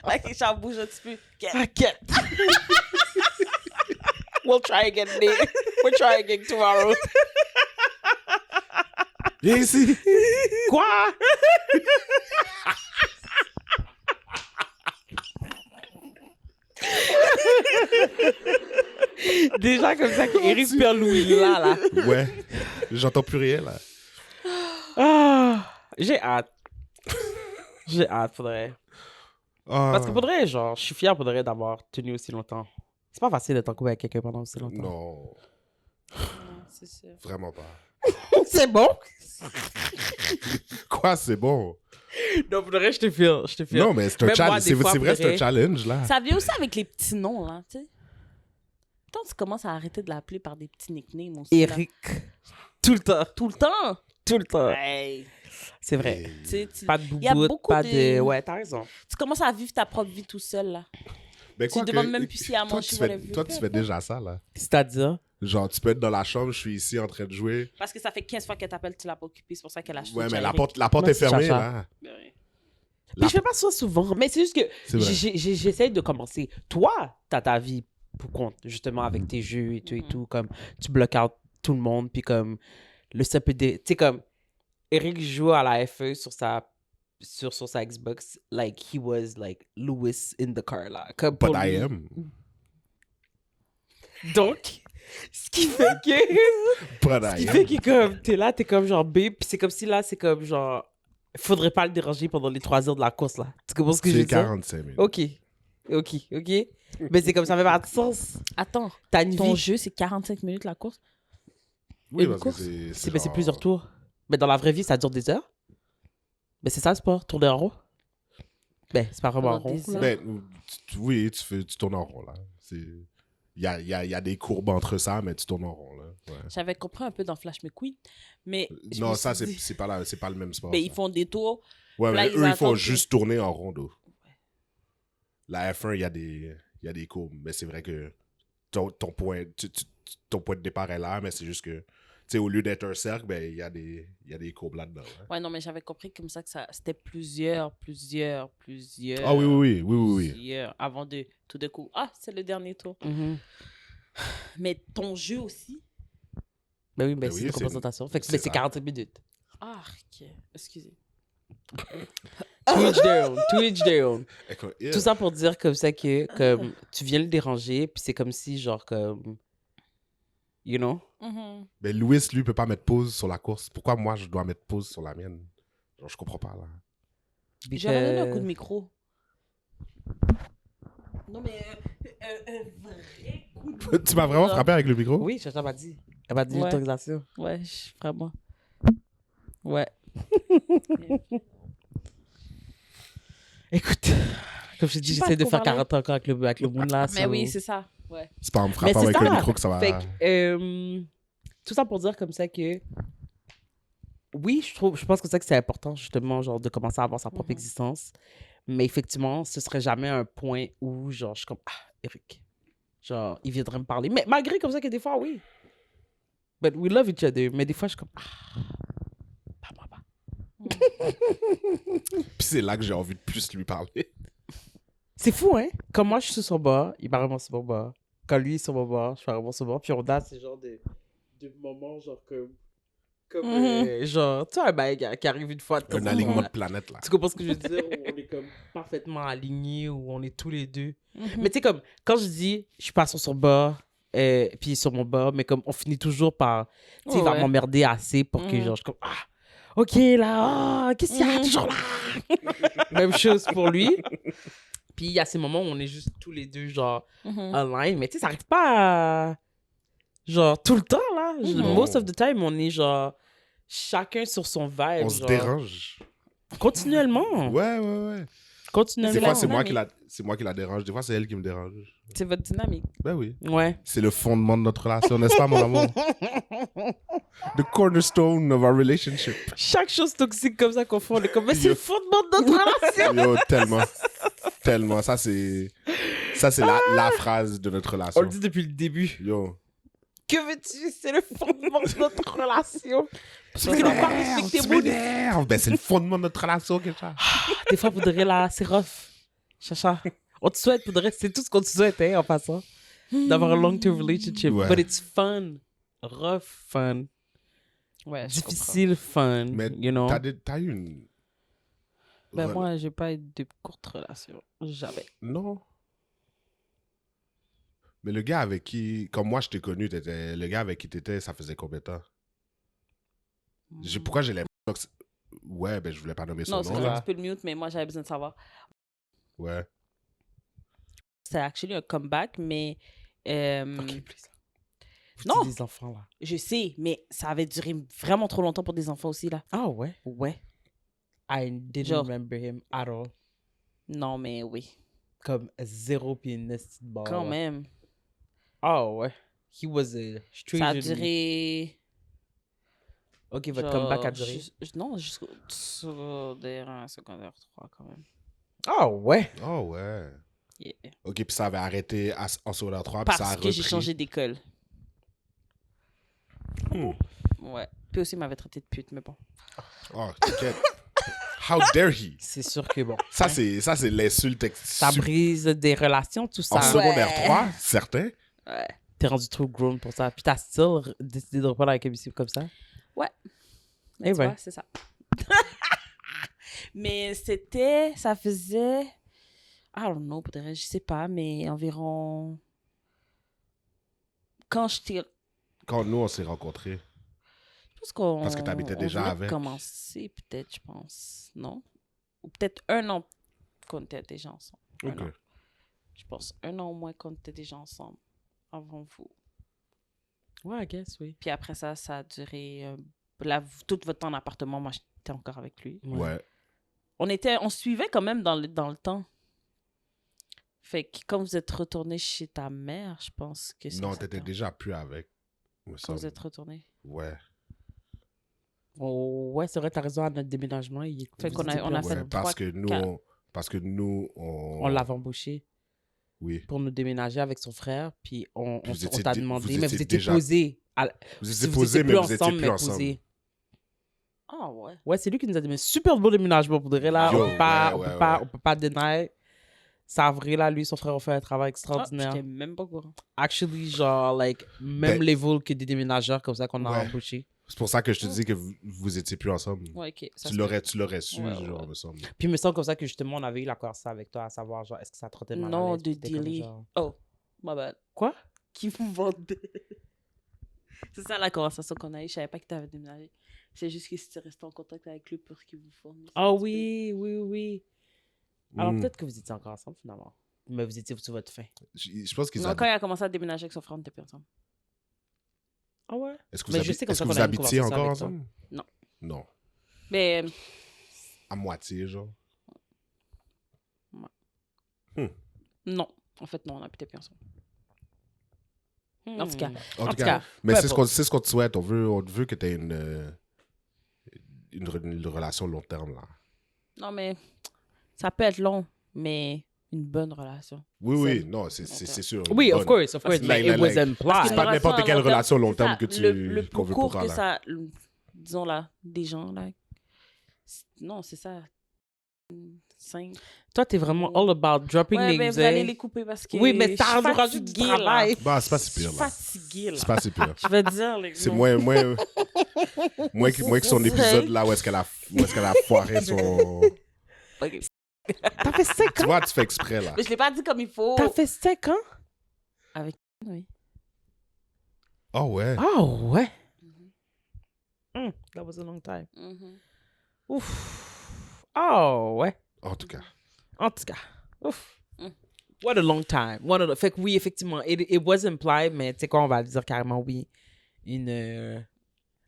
Ok, ça bouge un petit peu. Raquette. We'll try again, Nick. We'll try again tomorrow. Viens ici! Quoi? Déjà comme ça qu'Éric perd Louis là. Ouais. J'entends plus rien, là. Ah, j'ai hâte. J'ai hâte, faudrait. Ah. Parce que faudrait, genre, je suis fier faudrait d'avoir tenu aussi longtemps. C'est pas facile d'être en couple avec quelqu'un pendant aussi longtemps. Non, C'est sûr. vraiment pas. C'est bon? Quoi, c'est bon? Non, faudrait, je te file. Non, mais c'est un Même moi, challenge. des C'est fois, vrai, c'est un faudrait- challenge, là. Ça vient aussi avec les petits noms, là, tu sais. Quand tu commences à arrêter de l'appeler par des petits nicknames aussi. là. Eric. Tout le temps. Tout le temps. Tout le temps. Hey. C'est vrai. Tu sais, Pas de y a bouboute, beaucoup pas de- de... Ouais, t'as raison. tu commences à vivre ta propre vie tout seul, là. Ben, Tu quoi demandes que- même plus si à toi, manger, tu whatever. fais, toi, tu fais déjà ça, là. C'est-à-dire? Genre, tu peux être dans la chambre, je suis ici en train de jouer. Parce que ça fait 15 fois qu'elle t'appelle, tu l'as pas occupée, c'est pour ça qu'elle a acheté. Ouais, mais déjà la porte Moi, est c'est fermée, Chacha. là. Eric. Puis je fais pas ça souvent. Mais c'est juste que C'est vrai. j'essaie de commencer. Toi, t'as ta vie pour compte, justement, avec tes jeux et tout et tout. Comme, tu bloques out tout le monde. Puis comme, le CPD... Tu sais, comme, Eric joue à la FE sur sa Xbox, like, he was, like, Lewis in the car, là. Comme But pour I lui. am. Donc, ce qui fait que... But Ce qui I fait am. que comme t'es là, t'es comme genre B, puis c'est comme si là, c'est comme genre, faudrait pas le déranger pendant les 3 heures de la course là. Tu comprends ce que je veux C'est dire? 45 minutes. Ok. Mais c'est comme ça fait pas de sens. Attends, T'as une ton vie. jeu, c'est 45 minutes la course? Oui, Une parce course? que C'est genre- plusieurs tours. Mais dans la vraie vie, ça dure des heures. Mais c'est ça le sport, tourner en rond. Ben, c'est pas vraiment en Pendant rond. des là. heures. Ben, oui, tu tournes en rond, là. Il y a des courbes entre ça, mais tu tournes en rond, là. Ouais. J'avais compris un peu dans Flash McQueen, mais je Non, me ça, suis c'est dit- c'est pas le même sport. Ben, ça. ils font des tours. Ouais, là, mais ils eux, ils font attendent que- juste tourner en rond, d'eau. La F1, il y a des courbes, mais c'est vrai que ton point de départ est là, mais c'est juste que, tu sais, au lieu d'être un cercle, ben, il y a des courbes là-dedans. hein. Ouais, non, mais j'avais compris comme ça que c'était plusieurs. Ah oui. Plusieurs, avant de tout d'un coup. Ah, c'est le dernier tour. Mhm. Mais ton jeu aussi. Ben oui, ben Ben c'est oui, une c'est- représentation. Fait que c'est ben, c'est ça. 45 minutes. Ah, ok. Excusez. To each their own. To each their own. Écoute, Tout ça pour dire comme ça que comme tu viens le déranger, puis c'est comme si genre comme you know. Mhm. Ben, Louis, lui, peut pas mettre pause sur la course. Pourquoi moi, je dois mettre pause sur la mienne? Genre, je comprends pas, là. J'aurais donné un coup de micro. Non, mais un vrai coup de micro. Tu m'as vraiment frappé avec le micro? Oui, Chacha m'a dit. Elle m'a dit Ouais. l'autorisation. Ouais, vraiment. Ouais. Écoute, comme je te dis, Je sais pas j'essaie de trop faire parler. 40 ans encore avec le monde là. Mais so- oui, c'est ça. Ouais. C'est pas en me Mais frappant c'est avec ça. le micro que ça va... Fait que, tout ça pour dire comme ça que oui, je pense que c'est important justement genre de commencer à avoir sa propre Mhm. existence. Mais effectivement, ce serait jamais un point où genre je suis comme Eric. Genre, il viendrait me parler. Mais malgré comme ça que des fois, oui. But we love each other. Mais des fois, je suis comme pas moi, pas. Puis c'est là que j'ai envie de plus lui parler. C'est fou, hein? Comme moi, je suis sur son bord, il va vraiment sur mon bord. Quand lui est sur mon bord, je suis vraiment sur mon bord. Puis on a ces genres de moments, genre comme genre, tu vois, un bail qui arrive une fois de temps Un en alignement temps, de planète, là. Tu comprends ce que je veux dire? Où on est comme parfaitement alignés, où on est tous les deux. Mhm. Mais tu sais, comme, quand je dis, je suis pas sur son bord, puis il est sur mon bord, mais comme, on finit toujours par, tu sais, il va Ouais. m'emmerder assez pour que, Mhm. genre, je suis comme, ok, là, qu'est-ce qu'il y a? Mhm. Toujours là! Même chose pour lui. Puis il y a ces moments où on est juste tous les deux, genre, Mhm. online, mais tu sais, ça arrive pas à... genre, tout le temps, là. Mhm. Most of the time, on est, genre, chacun sur son vibe, On se genre, dérange. continuellement. Ouais. Continuez. Des fois, c'est dynamique. moi qui la dérange. Des fois, c'est elle qui me dérange. C'est votre dynamique. Ben oui. Ouais. C'est le fondement de notre relation, n'est-ce pas, mon amour? The cornerstone of our relationship. Chaque chose toxique comme ça qu'on fait, on est comme, mais c'est le fondement de notre relation. Yo, tellement. Tellement. Ça, c'est la phrase de notre On relation. le dit depuis le début. Yo. Que veux-tu? C'est le fondement de notre relation. Parce Tu que ne pas respecter tu mon... m'énerves. Ben, c'est le fondement de notre relation, quelque chose. Des fois, pour de vrai, là, c'est rough. Chacha. On te souhaite, pour de vrai, c'est tout ce qu'on te souhaite, hein, en passant. D'avoir un long-term relationship. Ouais. But it's fun. Rough fun. Ouais, je comprends. Difficile fun. Mais you know? t'as eu une... Ben, moi, j'ai pas eu de courte relation. Jamais. Non. Mais le gars avec qui... Comme moi, je t'ai connu, le gars avec qui t'étais, ça faisait combien de temps? Pourquoi j'ai l'impression que... Ouais, ben je voulais pas nommer son Non, c'est nom, vrai, là. tu peux le mute, mais moi, j'avais besoin de savoir. Ouais. C'est actually un comeback, mais... Ok, please. Vous Non. dites des enfants, là. Je sais, mais ça avait duré vraiment trop longtemps pour des enfants aussi, là. Ah ouais? Ouais. I didn't Genre. remember him at all. Non, mais oui. Comme zéro pied nested ball. Quand là. même. Ah ouais. He was a Ça a stranger. duré... Ok, votre genre, comeback a duré. Non, jusqu'au secondaire 1, secondaire 3, quand même. Ah ouais. Oh, ouais. Yeah. Ok, puis ça avait arrêté en secondaire 3, puis ça a Parce repris. que j'ai changé d'école. Hmm. Ouais. Puis aussi, il m'avait traité de pute, mais bon. Oh, t'inquiète. How dare he? C'est sûr que bon. Ça, c'est l'insulte. Ça brise des relations, tout ça. En secondaire Ouais. 3, certain. Ouais. T'es rendu trop grown pour ça. Puis t'as still décidé de reprendre avec un monsieur comme ça. Ouais. Eh Tu ben. vois, c'est ça. Mais c'était... Ça faisait... I don't know, peut-être, je sais pas, mais environ... Quand j'étais... Quand nous, on s'est rencontrés. Je pense qu'on... Parce que t'habitais on déjà venait avec. de commencer, peut-être, je pense. Non? Ou peut-être 1 an qu'on était déjà ensemble. Un Ok. an. Je pense 1 an au moins qu'on était déjà ensemble avant vous. Ouais, I guess, oui. Puis après ça, ça a duré... tout votre temps en appartement, moi, j'étais encore avec lui. Ouais. On suivait quand même dans le temps. Fait que quand vous êtes retourné chez ta mère, je pense que c'est... Non, t'étais déjà plus avec. me Quand semble. vous êtes retourné. Ouais. Oh, ouais, c'est vrai, t'as raison, à notre déménagement. Fait qu'on a- vous étiez on a plus fait ensemble. parce quatre. que nous, On l'avait embauché Oui. pour nous déménager avec son frère, puis on Puis vous on étiez t'a dé- demandé, vous mais vous étiez étiez déjà- posés. Vous étiez posés, mais vous étiez plus ensemble. posés. Ah ouais. Ouais, c'est lui qui nous a dit, mais super beau déménagement pour de vrai, là. Yo, on peut pas, ouais, on peut pas deny. Ça a vrai, là, lui, son frère ont fait un travail Ah, extraordinaire. j'étais même pas au courant. Actually, genre, like, même Ben- level que des déménageurs comme ça qu'on a Ouais. embauché. C'est pour ça que je te dis que vous étiez plus ensemble. Ouais, ok. Ça Tu se l'aurais su, Ouais, ouais, genre, ouais. me semble. Puis il me semble comme ça que justement, on avait eu la conversation avec toi, à savoir, genre, est-ce que ça te trottait mal à Non, l'aise, de puis t'étais comme delay. genre- Oh, my bad. Quoi? Qui vous vendait. C'est ça la conversation qu'on a eue. Je savais pas que tu avais déménagé. C'est juste que si tu restais en contact avec lui pour qu'il vous fournisse. Ah un petit oui, oui, oui. Alors Hmm. peut-être que vous étiez encore ensemble finalement. Mais vous étiez sur votre fin. Je pense peu. qu'ils Non, quand il a commencé à déménager avec son frère, on était plus ensemble. Ah ouais? Est-ce que Mais vous, je sais comme est-ce ça que qu'on vous a eu une habitiez conversation encore avec toi. ensemble? Non. Non. Mais À moitié, genre. non. En fait, non, on n'habitait plus ensemble. En tout cas. En En tout tout cas, cas, mais peu c'est importe. ce qu'on te souhaite. On veut que tu aies une relation long terme, là. Non, mais ça peut être long, mais une bonne relation. Oui, oui, Saine. non, c'est sûr. Oui, une of bonne. course, of Parce course. que Mais là, it là, was là, implied. c'est pas n'importe quelle relation long terme que le qu'on plus veut court pour que là. ça, disons là, des gens là. Non, c'est ça. 5. Toi, t'es vraiment all about dropping Ouais, mais names. vous allez hein. les couper parce que. Oui, mais je t'as suis rajouté du fatiguée, là. travail. Bah, c'est pas Je si suis pire, là. fatiguée, là. C'est pas si pire. Je vais te dire, les C'est non. moi qui son épisode là où est-ce qu'elle a foiré son... Ok. T'as fait 5 Tu ans? vois, tu fais exprès, là. Mais je l'ai pas dit comme il faut. T'as fait 5 ans? Oui. Oh, ouais. Ah ouais. Mhm. That was a long time. Mhm. Ouf. Oh ouais. En tout cas. En tout cas. Ouf. Mm. What a long time. Fait que oui, effectivement, it was implied, mais tu sais quoi, on va dire carrément oui. Une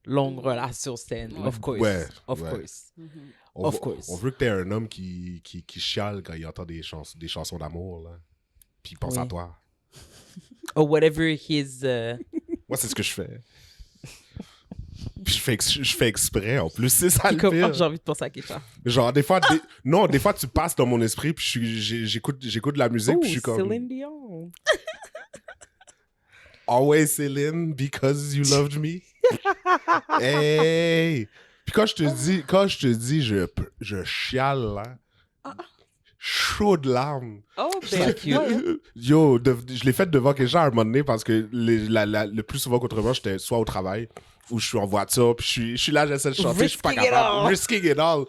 longue relation saine. Ouais. Of course. Ouais, Of ouais. course. Mhm. Of course. On veut que t'aies un homme qui chiale quand il entend des chansons d'amour, là. Puis il pense à Oui. toi. Or whatever his... Moi, c'est ce que je fais. Puis je fais exprès, en plus. C'est ça le Comme, pire. j'ai envie de penser à Kesha. Genre, des fois, des fois, tu passes dans mon esprit, puis j'écoute de la musique, puis je suis comme... Céline Dion. Always Céline, because you loved me. Hey! Puis quand je te dis, je chiale, là. Chaud de larmes. Oh, Thank you. Yo, je l'ai fait devant quelqu'un à un moment donné parce que le plus souvent qu'autrement, j'étais soit au travail ou je suis en voiture, puis je suis là, j'essaie de chanter, je suis pas Risking it capable. all. Risking it all.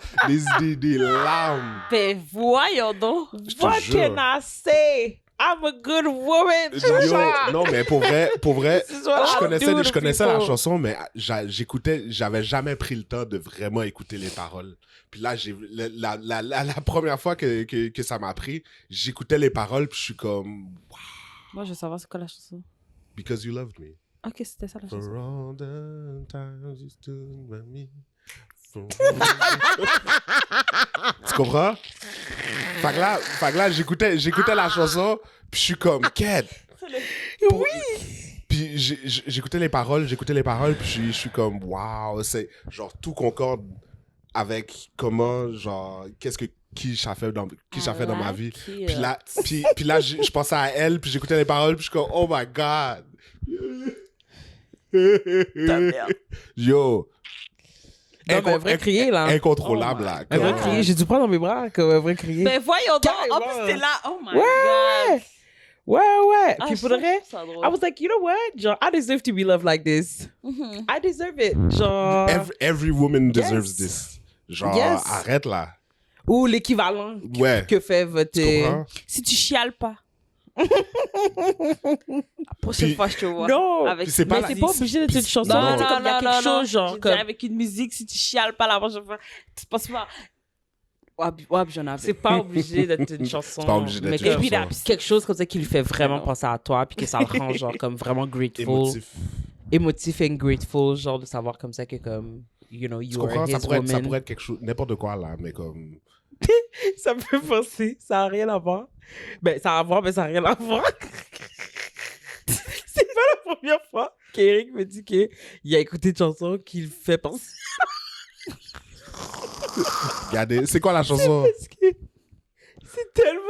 Des larmes. Ben voyons donc. te What jure. can I say? I'm a good woman. Yo, non, mais pour vrai, This is what I do to je connaissais la people. chanson, mais j'avais jamais pris le temps de vraiment écouter les paroles. Puis là, la première fois que ça m'a pris, j'écoutais les paroles, puis je suis comme, Moi, je veux savoir c'est quoi la chanson. because you loved me. Ok, c'était ça la For chanson. all the times you stood by me. Tu comprends? Fait que là j'écoutais la chanson, puis je suis comme, quête. Oui. Puis j'écoutais les paroles, puis je suis comme, waouh, c'est genre tout concorde avec comment, genre, qui ça fait dans ma vie. Puis là je pensais à elle, puis j'écoutais les paroles, puis je suis comme, oh my god. Yo. Non, mais elle devrait crier, là. Incontrôlable, là. Elle devrait Comme- crier. J'ai dû prendre dans mes bras qu'elle devrait crier. Ben voyons donc. En Carrément. plus, t'es là. Oh my Ouais. god. Ouais. Ah, Puis je pour trouve vrai, ça drôle. I was like, you know what? Genre, I deserve to be loved like this. Mhm. I deserve it. Genre, Every woman deserves Yes. this. Genre, Yes. arrête, là. ou l'équivalent Ouais. que fait votre... Tu comprends? Si tu chiales pas. La prochaine Puis- fois, je te vois. Non. Avec... Puis c'est pas Mais la- c'est pas obligé d'être une chanson. Non, c'est non, comme il y a non, quelque non, chose, non. genre, Je comme... dirais avec une musique, si tu chiales pas la prochaine fois, tu penses pas. Ouais, j'en avais. C'est pas obligé d'être une chanson. C'est pas obligé d'être mais une que- chanson. puis là, quelque chose comme ça qui lui fait vraiment penser à toi, puis que ça le rend genre comme vraiment grateful, Émotif. émotif and grateful, genre de savoir comme ça que comme, you know, Tu you are comprends? his Ça pourrait woman. être quelque chose, n'importe quoi, là, mais comme... Ça me fait penser, ça n'a rien à voir. Ben, ça a à voir, mais ça n'a rien à voir. C'est pas la première fois qu'Eric me dit qu'il a écouté une chanson qui le fait penser. Regardez, c'est quoi la chanson? Parce que c'est tellement.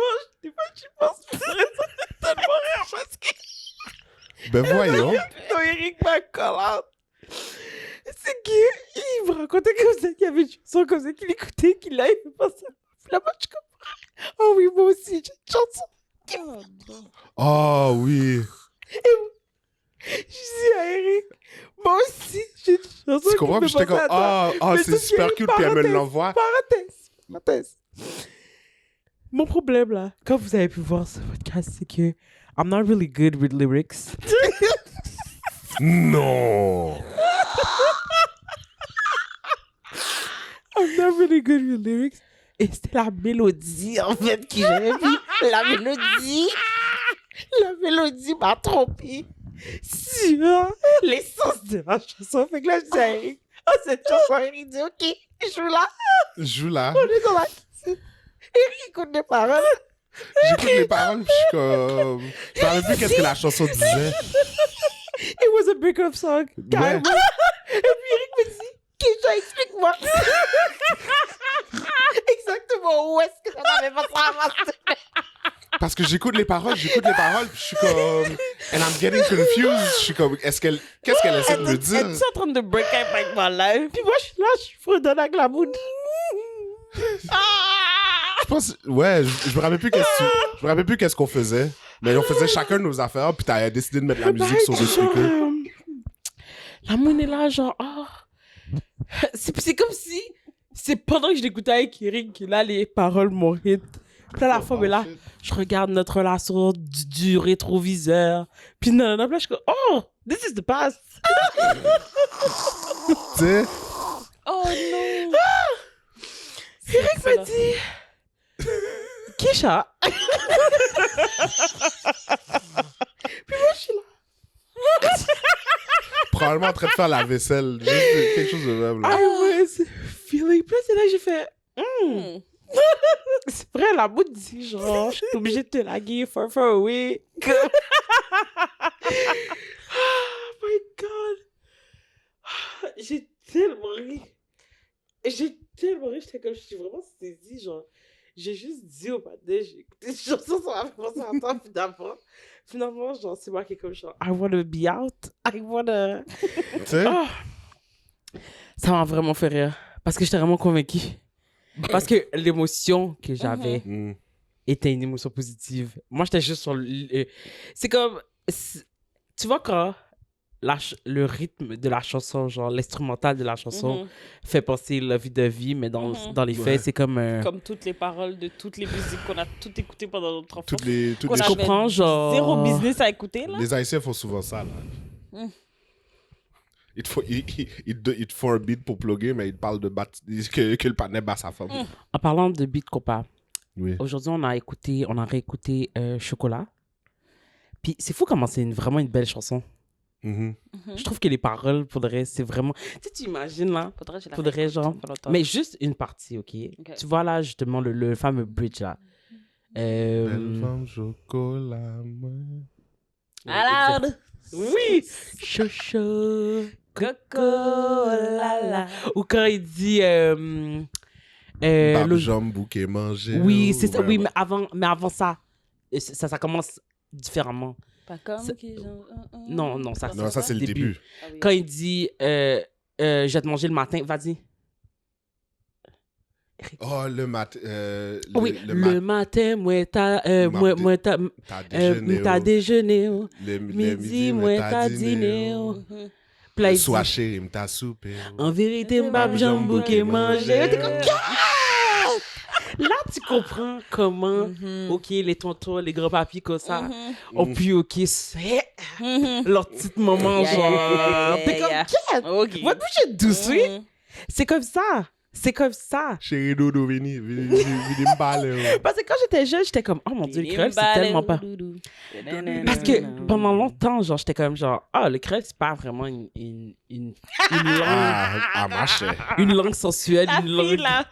Des fois, je pense que ça fait tellement rire parce que Ben voyons. non, Eric m'a call out. C'est qu'il me racontait comme ça qu'il y avait une chanson comme ça qu'il écoutait, qu'il l'avait fait penser. Puis là-bas, je comprends. Oh oui, moi aussi, j'ai une chanson. Oh oui. Je dis à Eric, moi aussi, j'ai une chanson. Tu comprends? qui Puis me j'étais fait penser comme, à toi. Mais c'est tout super qui est cute, puis elle me parenthèse. l'envoie. Parenthèse. Mon problème, là, comme vous avez pu voir ce podcast, c'est que I'm not really good with lyrics. Non. I'm not really good with lyrics. Et c'était la mélodie, en fait, qui j'avais vu. La mélodie m'a trompé sur l'essence de la chanson. Fait que là, je dis à Eric, oh, cette chanson, Eric dit, OK, je joue là. Joue là. On est dans la cuisine. Eric écoute les paroles. J'écoute les paroles, puis je suis comme... Je me rappelle plus qu'est-ce que la chanson disait. It was a break-up song. Carrément. Et puis Eric me dit, Kesha, explique-moi. Exactement où est-ce que ça n'avait pas ça à Parce que j'écoute les paroles, puis je suis comme... And I'm getting confused. Je suis comme, qu'est-ce qu'elle essaie de me dire? Elle est en train de break up avec ma life. Puis moi, je suis là, je suis fredonne avec la mood. Je pense... Ouais, je me rappelle plus qu'est-ce qu'on faisait. Mais on faisait chacun nos affaires, puis t'as décidé de mettre la musique sur le speaker. La moon est là, genre, c'est comme si, c'est pendant que je l'écoutais avec Eric que là, les paroles m'ont hit. Puis là, la femme est là, je regarde notre relation du rétroviseur. Puis non, puis là, je suis comme, oh, this is the past. Tu sais? Oh non. Eric m'a dit, Kesha. Puis moi, je suis là. Probablement en train de faire la vaisselle. Juste quelque chose de même, là. I was feeling. Puis là, c'est là que j'ai fait, Hmm. C'est vrai, la bout dit genre, je suis obligée de te laguer far away. Oh my god. J'ai tellement ri. J'étais comme, je suis vraiment saisie, genre. J'ai juste dit au matin, j'ai écouté cette chanson, ça m'a fait penser à toi, finalement, genre, c'est moi qui est comme, genre, I wanna be out, I wanna... Tu sais? Ah. Ça m'a vraiment fait rire, parce que j'étais vraiment convaincue. Parce que l'émotion que j'avais Mm. était une émotion positive. Moi, j'étais juste sur c'est comme... Tu vois quand le rythme de la chanson, genre l'instrumental de la chanson, fait penser la vie de vie, mais dans les faits, c'est comme... Comme toutes les paroles de toutes les musiques qu'on a toutes écoutées pendant notre enfance. Toutes les Qu'on Je avait comprends, genre... zéro business à écouter, là. Les Haïtiens font souvent ça, là. Il te faut un beat pour plugger, mais il te parle de que le panel bat sa femme. En parlant de beat compas, Oui. aujourd'hui, on a réécouté Chocolat. Puis c'est fou comment c'est vraiment une belle chanson. Mhm. Je trouve que les paroles, faudrait, c'est vraiment... Tu imagines, là, faudrait genre... Mais juste une partie, OK? Tu vois, là, justement, le fameux bridge, là. Belle femme chocolat. Alors, Oui! Chocho, coco, la la. Ou quand il dit... Pape le- jambe bouquet mangé. Oui, c'est ça. Ouais, Oui, ouais. mais avant ça, ça commence différemment. Pas comme C'est- qui Non, non, ça, Non, ça, c'est le début. Ah oui. Quand il dit je vais te manger le matin, vas-y. Oh, le matin. Oui, le matin, moi, t'as déjeuné. Oh. Le Midi, moi, t'as dîné. Oh. Mhm. Puis là, il dit, Soit chérie, m'ta soupe. en vérité, m'bab jambe qui manger. T'es comme, là, tu comprends comment, OK, les tontons, les grands papiers comme ça, ont pu, OK, c'est leur petit moment, Yeah, genre. yeah, T'es comme, yeah. qu'est-ce? Ok. Votre bouche est douce, oui? C'est comme ça. C'est comme ça. Chérie Dodo, venez me parler. Parce que quand j'étais jeune, j'étais comme, oh mon Dieu, le créole, c'est tellement pas. Parce que pendant longtemps, genre, j'étais comme, genre, ah, le créole, c'est pas vraiment une langue, Ah, ma chère. une langue sensuelle, La une fille, langue. là.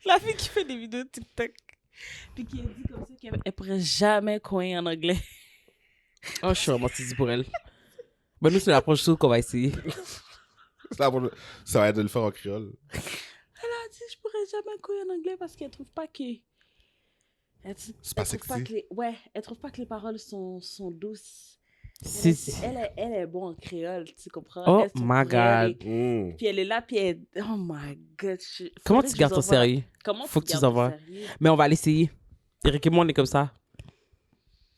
La fille qui fait des vidéos TikTok. Puis qui a dit comme ça qu'elle pourrait jamais coin en anglais. Oh, je suis vraiment dit pour elle. Ben, nous, c'est la prochaine chose qu'on va essayer. Ça va être de le faire en créole. Elle a dit je pourrais jamais coin en anglais parce qu'elle trouve pas que. C'est pas trouve pas sexy. que elle trouve pas que les paroles sont douces. C'est... Elle est bonne en créole, tu comprends? Oh Elle, son my créole, God. Mm. Puis elle est là, puis elle. Oh my God. Comment faudrait tu que gardes je vous ça envoie- sérieux? Comment Faut que tu gardes ça envoies. sérieux? Mais on va l'essayer. Eric et moi, on est comme ça.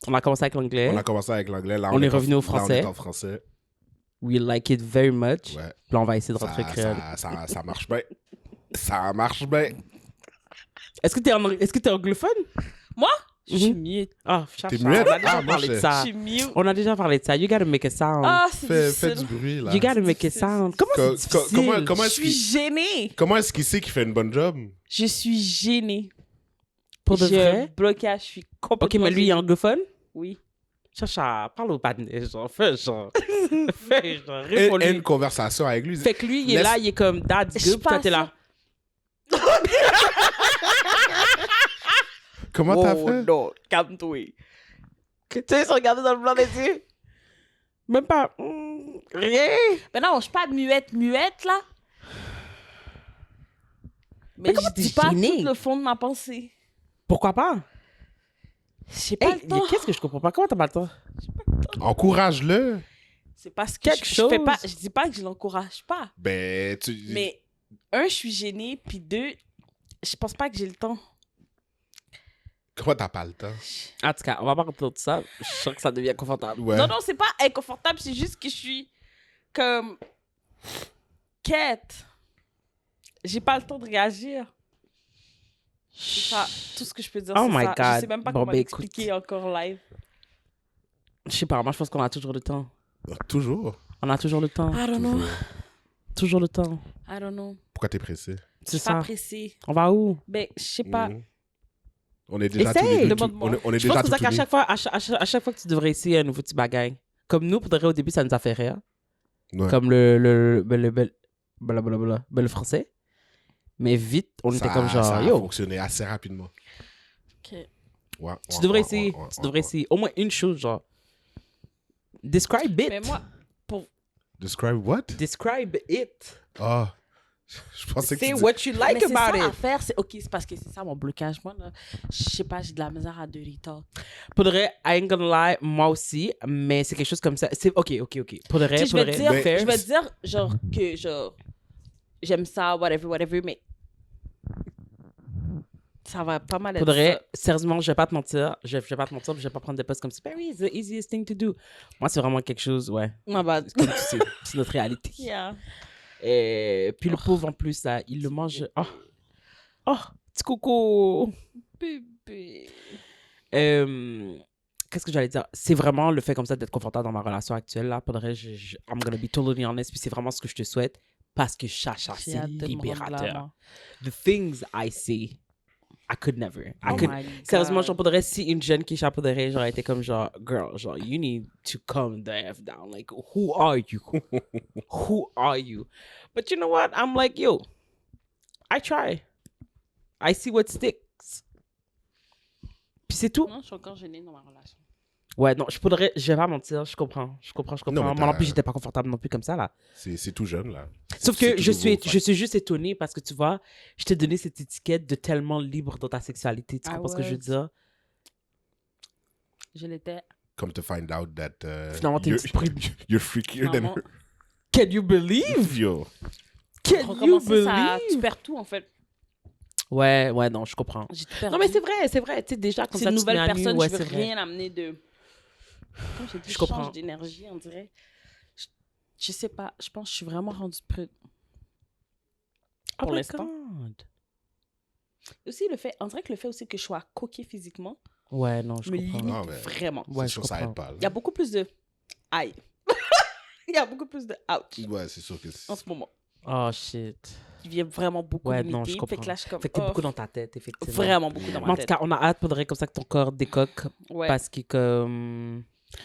On a commencé avec l'anglais. On a commencé avec l'anglais. Là, On est en- revenu au là, on français. est en français. We like it very much. Ouais. Puis là, on va essayer de rentrer créole. Ça marche bien. Ça marche bien. Est-ce que t'es anglophone? Moi? Je suis Mhm. mute. Ah, T'es chacha, muette? on a déjà Ah, moi, parlé de je- Je ça. suis mute. On a déjà parlé de ça. You gotta make a sound. Ah, c'est Fais difficile. du bruit, là. You gotta make a difficile. sound. Comment Co- c'est co- difficile? comment Je est-ce suis qu'il gênée. comment est-ce qu'il sait qu'il fait une bonne job? Je suis gênée. Pour de J'ai un vrai? blocage, je suis complètement Ok, mais lui, il est gênée. anglophone? Oui. Chacha, parle au panneau, genre. Fais genre. Fais genre. Et Réponds-lui. une conversation avec lui. Fait que lui, il est Laisse- là, il est comme that's Je good. Puis toi, pense t'es là. Comment t'as fait? non, calme-toi. Tu sais, se regarder dans le blanc des yeux. Même pas. Rien. Mais non, je suis pas muette, là. Mais comment je t'es dis pas gênée? tout le fond de ma pensée. Pourquoi pas? J'ai pas Hey, le temps. qu'est-ce que je comprends pas? Comment t'as pas le temps? Encourage-le. C'est parce que Quelque je fais pas, chose. je dis pas que je l'encourage pas. Ben, tu... Mais un, je suis gênée, puis deux, je pense pas que j'ai le temps. Comment t'as pas le temps? En tout cas, on va pas rentrer dans tout ça. Je sens que ça devient confortable. Ouais. Non, non, c'est pas inconfortable, c'est juste que je suis comme quête. J'ai pas le temps de réagir. C'est ça, tout ce que je peux dire, Oh c'est my ça. Je God. sais même pas Bon, comment ben, écoute. l'expliquer encore live. Je sais pas, moi je pense qu'on a toujours le temps. Toujours. On a toujours le temps. I don't know. Toujours. Toujours le temps. I don't know. Pourquoi t'es pressé? Je C'est suis pas ça. pressée. On va où? Ben, je sais pas. Mhm. On est déjà Essaye, tous les deux. demande-moi. On est Je pense déjà que ça tous qu'à les chaque fois, à chaque fois que tu devrais essayer un nouveau petit bagage. Comme nous, pour de vrai, au début, ça nous a fait rire. Ouais. Comme le français. Mais vite, on était comme Ça genre, a yo, fonctionné assez rapidement. Ok. Ouais, tu ouais, devrais ouais, essayer. ouais, ouais, Tu devrais ouais. essayer. Au moins une chose, genre. Describe it. Mais moi, Describe what? Describe it. Ah, je pensais que Say tu what you like mais c'est ça about it. l'affaire. Ok, c'est parce que c'est ça mon blocage. Moi, là, je sais pas, j'ai de la misère à dirty talk. Pour de vrai, I ain't gonna lie, moi aussi, mais c'est quelque chose comme ça. C'est ok. Pour de vrai, Tu sais, pour de vrai, mais- fair. je vais te dire, genre, que, genre, j'aime ça, whatever, mais ça va pas mal être Pour de vrai, ça. sérieusement, je vais pas te mentir. Je vais pas te mentir, je vais pas prendre des postes comme ça. Barry is the easiest thing to do. Moi, c'est vraiment quelque chose, ouais. My bad. Comme tu sais, c'est notre réalité. Yeah. Et puis le pauvre en plus, là, il le mange. Oh, petit coco. Bébé. Qu'est-ce que j'allais dire? C'est vraiment le fait comme ça d'être confortable dans ma relation actuelle, là. Pour de vrai, I'm gonna be totally honest. Puis c'est vraiment ce que je te souhaite. Parce que chacha, J'ai c'est hâte de me rendre là, libérateur. moi. The things I say, I could never. Oh my God. Sérieusement, genre, pour de vrai, si une jeune qui chapeauderait, j'aurais été comme genre, girl, genre, you need to calm the F down. Like, who are you? Who are you? But you know what? I'm like, yo, I try. I see what sticks. Puis c'est tout. Non, je suis encore gênée dans ma relation. Ouais, non, je vais pas mentir, je comprends. Non, mais Moi non plus, j'étais pas confortable non plus comme ça, là. C'est tout jeune, là. Sauf C'est que tout je nouveau, suis juste étonnée parce que tu vois, je t'ai donné cette étiquette de tellement libre dans ta sexualité. Tu I comprends ce que je veux was. dire? Je l'étais. Come to find out that Finalement, t'es une petite prude. you're freakier than Finalement. her. Can you believe? Yo. Can you Recommencer ça, tu believe? perds tout, en fait. Ouais, non, je comprends. J'ai tout perdu. Non, mais c'est vrai. Tu sais, déjà, comme c'est ça, une tu te mets nouvelle à nu, personne, ouais, je veux c'est vrai. rien amener de... Comme j'ai dit, Je je comprends. change d'énergie, on dirait. Je sais pas, je pense que je suis vraiment rendue prude. Oh Pour my l'instant. God. Aussi, on dirait que le fait aussi que je sois coquée physiquement Ouais, non, je me comprends. limite Non, mais- vraiment. Ouais, C'est je sûr, ça comprends. aide pas. là. Il y a beaucoup plus de... Aïe. Il y a beaucoup plus de ouch Ouais, c'est sûr que c'est... en ce moment. Oh, shit. Qui vient vraiment beaucoup Ouais, limiter. non, je Fait comprends. que là, je suis comme... Fait que t'es oh, beaucoup dans ta tête, effectivement. Vraiment beaucoup dans Mais ma en tout tête. cas, on a hâte, faudrait comme ça que ton corps décoque. Ouais. Parce que comme...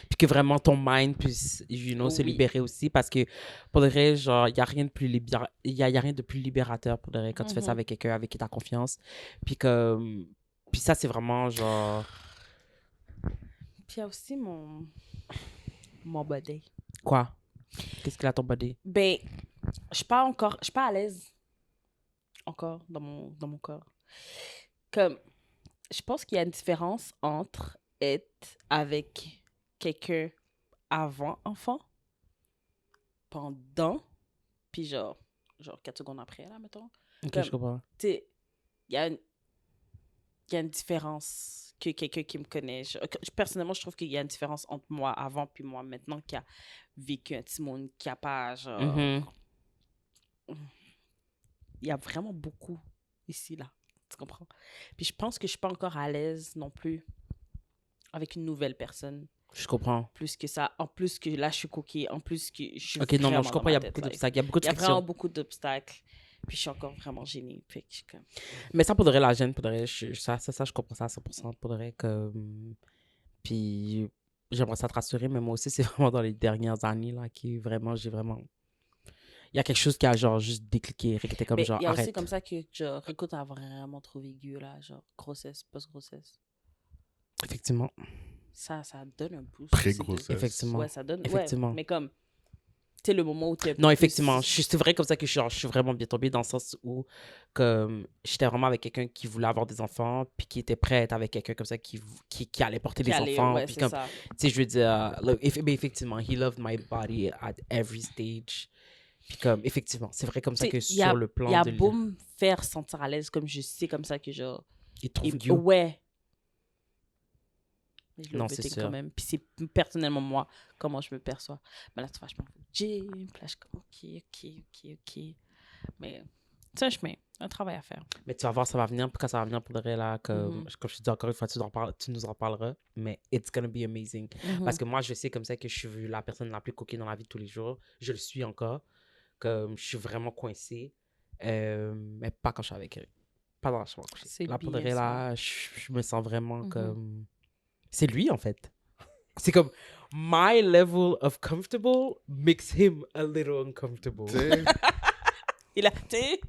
Puis que vraiment ton mind puisse, se Oui. libérer aussi. Parce que, pour de vrai, genre, il n'y a rien de plus y a rien de plus libérateur, pour de vrai, quand tu fais ça Mhm. avec quelqu'un avec qui tu as confiance. Puis que... Puis ça, c'est vraiment, genre... Puis il y a aussi mon body. Quoi? Qu'est-ce qu'il a ton body? Ben, je suis pas à l'aise encore dans mon corps. Comme, je pense qu'il y a une différence entre être avec quelqu'un avant enfant, pendant, puis genre 4 secondes après, là, mettons. Ok, Comme- je comprends. Tu sais, il y a une différence que quelqu'un qui me connaît. Personnellement, je trouve qu'il y a une différence entre moi avant puis moi maintenant qui a vécu un petit monde qui a pas, genre... Mhm. Il y a vraiment beaucoup ici, là. Tu comprends? Puis je pense que je suis pas encore à l'aise non plus avec une nouvelle personne. Je comprends. Plus que ça. En plus que là, je suis coquille. En plus que je suis Ok, non, vraiment je dans comprends, ma il y a tête, beaucoup like. d'obstacles, il y a beaucoup de Il y a vraiment frictions. beaucoup d'obstacles. Puis je suis encore vraiment gênée. Fait que je suis comme... Mais ça, pour de vrai, la gêne, pour de vrai, ça, je comprends ça à 100%. Pour de vrai, que... Puis, j'aimerais ça te rassurer, mais moi aussi, c'est vraiment dans les dernières années, là, qui vraiment, j'ai vraiment... Il y a quelque chose qui a, genre, juste décliqué, qui était comme, Mais genre, il y a aussi arrête. comme ça que, genre, écoute, a vraiment trop aigu, là. Genre, grossesse, post-grossesse. Effectivement. Ça donne un boost. Pré-grossesse. Effectivement. Ouais, ça donne... Effectivement. Ouais, mais comme... Tu sais, le moment où tu es... Non, effectivement. C'est vrai comme ça que je suis vraiment bien tombée dans le sens où comme, j'étais vraiment avec quelqu'un qui voulait avoir des enfants, puis qui était prêt à être avec quelqu'un comme ça qui allait porter des enfants. Ouais, Puis c'est comme, ça. tu sais, je veux dire, mais effectivement, he loved my body at every stage. Puis comme, effectivement, c'est vrai comme ça que T'sais, il y a- sur le plan Il y a de... beau me faire sentir à l'aise, comme je sais comme ça que genre... Il trouve you. Ouais. Mais je le Non, veux c'est quand sûr. même. Puis c'est personnellement moi, comment je me perçois. Mais là, tu vois, je m'en fous. Gym, puis là, je suis comme, ok. Mais c'est un chemin, un travail à faire. Mais tu vas voir, ça va venir. Puis quand ça va venir pour de vrai, là, comme je te dis encore une fois, tu nous en parleras. Mais it's gonna be amazing. Parce que moi, je sais comme ça que je suis la personne la plus coquine dans la vie de tous les jours. Je le suis encore. Comme je suis vraiment coincée. Mais pas quand je suis avec elle. Pas dans la chambre à coucher. C'est Là, pour de bien vrai, ça. là, je me sens vraiment comme... C'est lui, en fait. C'est comme... My level of comfortable makes him a little uncomfortable. Tu sais, Il a été.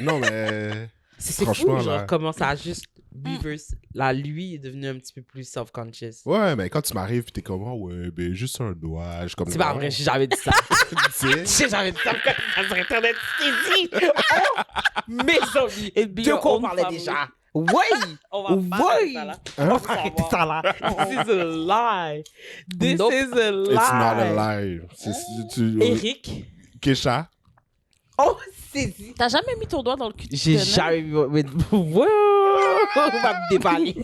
Non, mais. C'est Franchement, fou, genre, là. comment ça a juste reverse. Là, lui est devenu un petit peu plus self-conscious. Ouais, mais quand tu m'arrives, t'es comme, oh, ouais, ben, juste un doigt. Je suis comme, C'est pas non. vrai, j'ai jamais dit ça. Tu sais? J'ai jamais dit ça. Pourquoi sur Internet, c'est dit? Mes amis, Et bien, de quoi on on parlait famille. déjà? Oui! On va pas Oui! faire ça, là. On va arrêter ça là. This is a lie. This Nope. is a lie. It's not a lie. Eric. Kesha. Oh, c'est dit. T'as jamais mis ton doigt dans le cul de J'ai Tena? jamais vu. Wow! Va me déballer.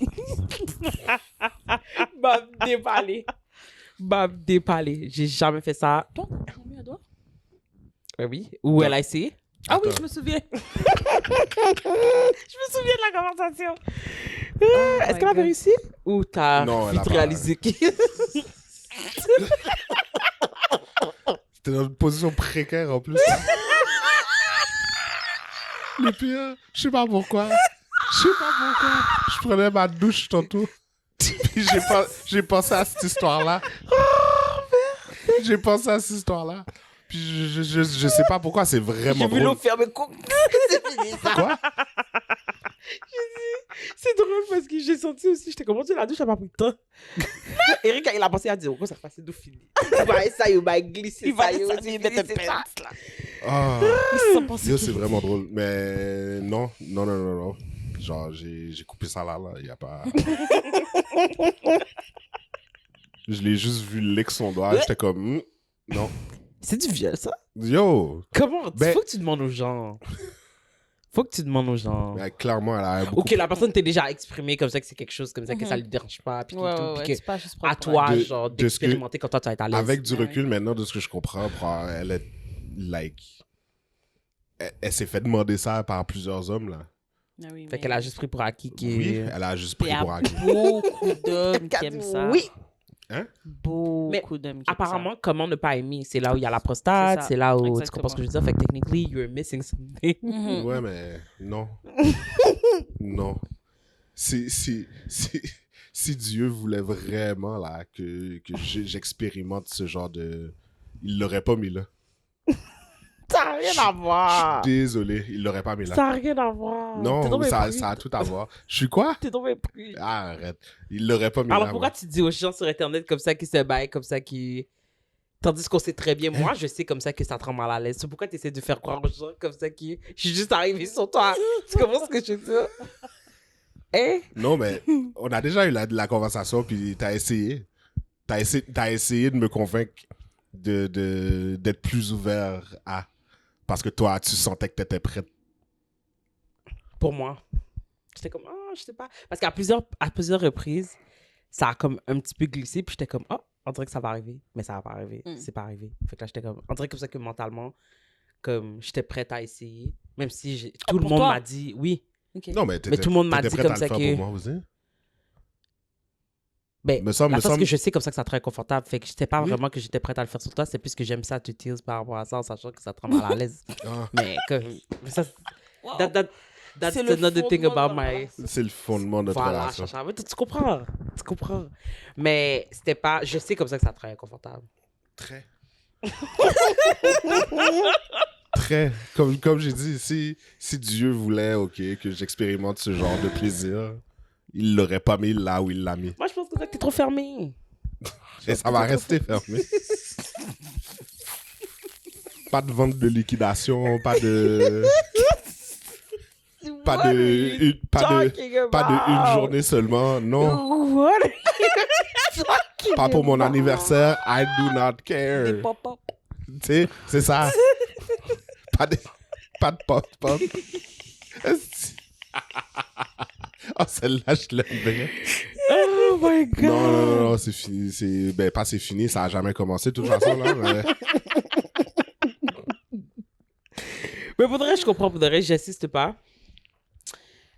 Va me déballer. Va me déballer. J'ai jamais fait ça. Toi, t'as mis un doigt? Oui. Où elle a essayé? Ah oui, Attends. je me souviens. Je me souviens de la conversation. Est-ce qu'elle avait réussi? Ou t'as Non, elle a vite pas. réalisé que. T'es dans une position précaire en plus. Le pire, je sais pas pourquoi. Je prenais ma douche tantôt. Puis j'ai pensé à cette histoire-là. J'ai pensé à cette histoire-là. Puis je sais pas pourquoi, c'est vraiment J'ai vu l'eau drôle. fermer. C'est fini ça. Quoi? C'est drôle parce que j'ai senti aussi, j'étais comme, la douche, ça m'a pris de temps. Eric, quand il a pensé à dire, oh, ça passe d'eau fini. Il va essayer, il va glisser Il va ça, essayer de te perdre, là. Ah, Ils se sont pensés yo, que- c'est vraiment drôle. Mais non. Genre, j'ai coupé ça là. Il y a pas... Je l'ai juste vu lick son doigt. J'étais comme, non. C'est du viol, ça? Yo! Comment? Ben- Faut que tu demandes aux gens. Faut que tu demandes aux gens. Mais clairement, elle a beaucoup... Ou que la personne t'ait déjà exprimé comme ça, que c'est quelque chose comme ça, que ça lui dérange pas, puis Ouais, tout, ouais, puis ouais, que c'est pas juste à propre, toi, De- genre, de ce que- d'expérimenter quand toi, tu vas être à l'aise. Avec du Ouais. recul, maintenant, de ce que je comprends, elle est, like... Elle s'est fait demander ça par plusieurs hommes, là. Ah oui, Fait mais- qu'elle a juste pris pour acquis qui Oui, elle a juste pris Il y a pour acquis. beaucoup d'hommes qui aiment ça. Oui, Beaucoup d'hommes qui aiment apparemment, comment ne pas aimer? C'est là où il y a la prostate, C'est ça. c'est là où tu Exactement. comprends ce que je veux dire. Fait que technically, you're missing something. ça. Mhm. Ouais, mais non. Non. Si Dieu voulait vraiment, là, que j'expérimente ce genre de... Il l'aurait pas mis là. Ça n'a rien à Je voir. suis désolé, il l'aurait pas mis là. Ça n'a rien à voir. Non, T'es donc ça mépris. a tout à voir. Je suis quoi? T'es donc mépris. Ah, arrête. Il l'aurait pas mis Alors là. pourquoi moi. tu dis aux gens sur Internet comme ça qui se baillent, comme ça qui... Tandis qu'on sait très bien, moi je sais comme ça que ça te rend mal à l'aise. C'est pourquoi tu essaies de faire croire aux gens comme ça qui... Je suis juste arrivé sur toi. Tu comprends ce que je veux dire? Hein? Non, mais on a déjà eu la conversation, puis t'as essayé. T'as essayé de me convaincre d'être plus ouvert à... Parce que toi, tu sentais que t'étais prête. Pour moi. J'étais comme, oh, je sais pas. Parce qu'à plusieurs reprises, ça a comme un petit peu glissé, puis j'étais comme, oh, on dirait que ça va arriver. Mais ça va pas arriver. Mm. C'est pas arrivé. Fait que là, j'étais comme, on dirait comme ça que mentalement, comme j'étais prête à essayer. Même si tout le pour monde toi? m'a dit, oui. Ok. Non, mais Mais tout le monde m'a t'étais dit prête comme à ça le faire que- pour moi aussi. Ben, Me semble- la me chose semble- que je sais comme ça que ça te rend inconfortable. Fait que j'étais pas Oui. vraiment que j'étais prête à le faire sur toi. C'est plus que j'aime ça te tease par rapport à ça en sachant que ça te rend mal à l'aise. Ah, Mais comme. Mais ça, Wow. that's C'est le another thing fondement about de la my. relation. c'est le fondement de notre Voilà, relation. Chacha. Mais tu comprends. Tu comprends. Mais c'était pas. Je sais comme ça que ça te rend inconfortable. Très. Très. Comme j'ai dit, si Dieu voulait, ok, que j'expérimente ce genre de plaisir, il l'aurait pas mis là où il l'a mis. Moi, je pense que t'es trop fermé. Et ça va rester fermé. Pas de vente de liquidation, pas de une journée seulement, non. What are you talking Pas pour mon about? anniversaire, I do not Des care. pop-up. Tu sais, c'est ça. pas de pop-pop. Esti. Oh, celle-là, je l'aimerais. Oh my god. Non, c'est fini. Ben, pas c'est fini, ça a jamais commencé de toute façon, là. Mais... Mais pour de vrai, je comprends. Pour de vrai, j'insiste pas.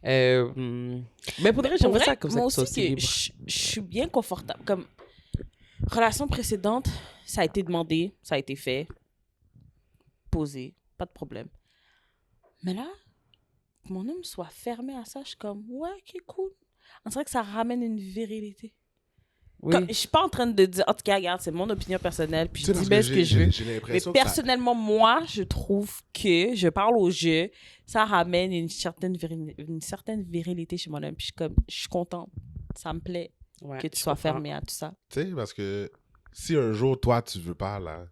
Mais pour de vrai, j'aimerais ça comme ça moi que ce soit aussi, aussi libre. je suis bien confortable. Comme relation précédente, ça a été demandé, ça a été fait, posé, pas de problème. Mais là, que mon homme soit fermé à ça, je suis comme, ouais, ok, cool. On dirait que ça ramène une virilité. Oui. Je suis pas en train de dire, en tout cas, regarde, c'est mon opinion personnelle, puis je Tu sais, dis parce bien ce que je veux. j'ai Mais l'impression que ça... personnellement, moi, je trouve que, je parle au jeu, ça ramène une certaine virilité chez moi-même. Puis je suis contente. Ça me plaît Ouais, que tu je sois comprends. fermé à tout ça. Tu sais, parce que si un jour, toi, tu veux pas, là,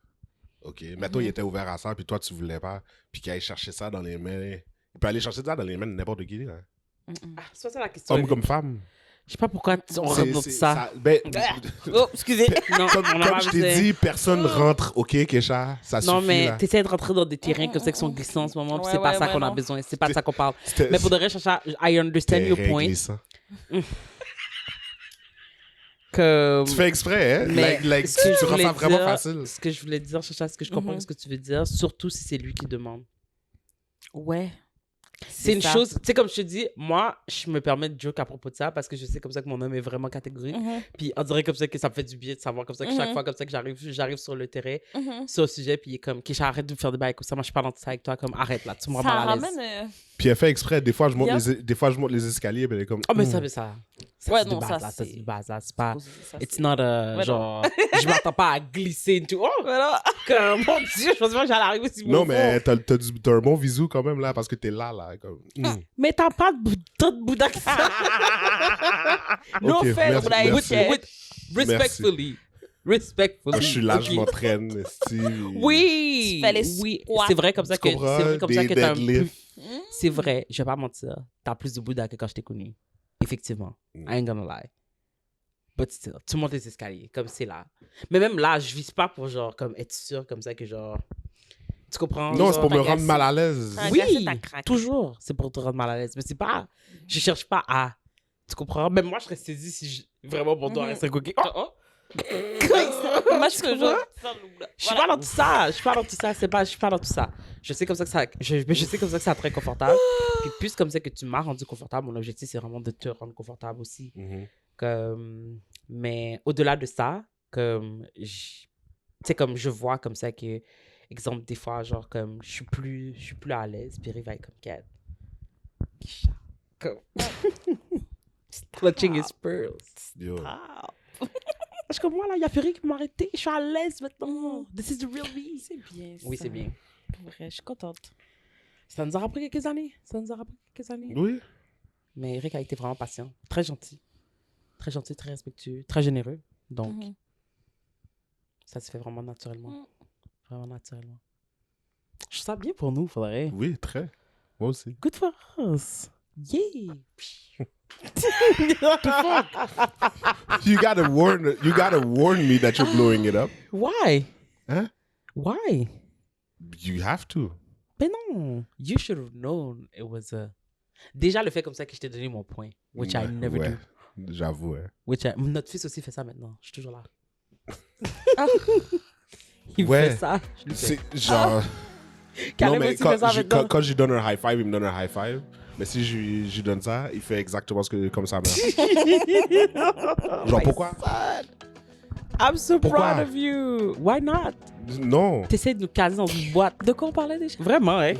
OK, mettons, il était ouvert à ça, puis toi, tu voulais pas, puis qu'il aille chercher ça dans les mains... Il peut aller chercher ça dans les mains de n'importe qui, là. Ah, c'est ça la question. Homme comme femme. Je sais pas pourquoi on rentre dans C'est- ça. ben, Oh, excusez. Non, comme on a pas je t'ai besoin. dit, personne rentre, OK, Kesha, ça Non, suffit, mais là. t'essaies de rentrer dans des terrains comme ça qui sont glissants en ce moment, puis Ouais, c'est pas ouais, ça ouais, qu'on a non. besoin, c'est pas de ça qu'on parle. C'était- Mais pour de vrai, Chacha, I understand your terrain point. glissant. Que... Tu fais exprès, hein? Mais Like, ce que tu je rends voulais ça vraiment dire- facile. Ce que je voulais dire, Chacha, ce que je comprends ce que tu veux dire, surtout si c'est lui qui demande. Ouais. C'est une ça. chose, tu sais, comme je te dis, moi, je me permets de joke à propos de ça parce que je sais comme ça que mon homme est vraiment catégorique. Puis on dirait comme ça que ça me fait du bien de savoir comme ça que chaque fois comme ça que j'arrive sur le terrain, sur le sujet, puis il est comme, Kesha, arrête de me faire des bails comme ça, moi je suis pas dans ça avec toi, comme arrête là, tu me rends Ça mal à l'aise. ramène... Puis elle fait exprès. Des fois, je monte, Yeah. des fois, je monte les escaliers, puis elle est comme... Oh, mais ça, ça Ouais, c'est de non, base, ça, là, c'est- c'est de base, là, c'est pas... Ça, It's c'est- not Ouais, genre, je m'attends pas à glisser into... Oh, Voilà. comme, mon Dieu, je pensais pas que j'allais arriver aussi Non, bon mais fond. t'as un bon visou quand même, là, parce que t'es là, là. Comme... Mais t'as pas tant de Bouddha que ça. No Ok, offense, merci, but I- merci. respectfully. Respectfully. Je suis là, Ok. je m'entraîne, style. Oui, Tu fais les oui, squats. c'est vrai comme ça Tu que comprends? c'est vrai comme ça Des que t'as un plus... deadlifts. C'est vrai, je vais pas mentir, t'as plus de Bouddha que quand je t'ai connu. Effectivement, I ain't gonna lie. But still, tu montes les escaliers comme c'est là. Mais même là, je vise pas pour genre comme être sûr comme ça que genre tu comprends? Non, genre, c'est pour me t'agacer. rendre mal à l'aise. Ah, oui, agacer ta craque. toujours, c'est pour te rendre mal à l'aise, mais c'est pas je cherche pas à tu comprends? Même moi je serais saisie si vraiment pour toi rester coquille. Oh! Moi, je suis toujours... Je suis pas dans tout ça, je suis pas dans tout ça, je suis pas dans tout ça. Je sais comme ça que ça, je sais comme ça que c'est très confortable. Puis plus comme ça que tu m'as rendu confortable, mon objectif c'est vraiment de te rendre confortable aussi. Mhm. Comme, mais au-delà de ça, comme, tu sais, comme je vois comme ça que, exemple, des fois, genre, comme, je suis plus à l'aise, puis il va être comme, Kat, comme, clutching his pearls. Yo. Je suis comme, voilà, il y a Ferry qui m'a arrêté, je suis à l'aise maintenant. This is the real me. C'est bien, Oui, ça. c'est bien. Pour vrai, je suis contente. Ça nous aura pris quelques années. Oui. Mais Eric a été vraiment patient. Très gentil. Très gentil, très respectueux, très généreux. Donc, Mhm. ça se fait vraiment naturellement. Mm. Vraiment naturellement. Je trouve ça bien pour nous, faudrait. Oui, très. Moi aussi. Good for us. Yeah. You gotta warn me that you're blowing it up. Why? Hein? Why? You have to. Ben non. You should have known it was a... Déjà, le fait comme ça que je t'ai donné mon point, which I never Ouais, do. j'avoue, hein. Notre fils aussi fait ça maintenant. Je suis toujours là. Ah. Il Ouais. fait ça. Je lui fais. C'est genre... Caleb Non, mais aussi fait ça maintenant. quand je lui donne un high five, il me donne un high five. Mais si je lui donne ça, il fait exactement comme ça. Genre, pourquoi? I'm so Pourquoi? proud of you. Why not? Non. T'essaies de nous caser dans une boîte. De quoi on parlait déjà? Vraiment, hein?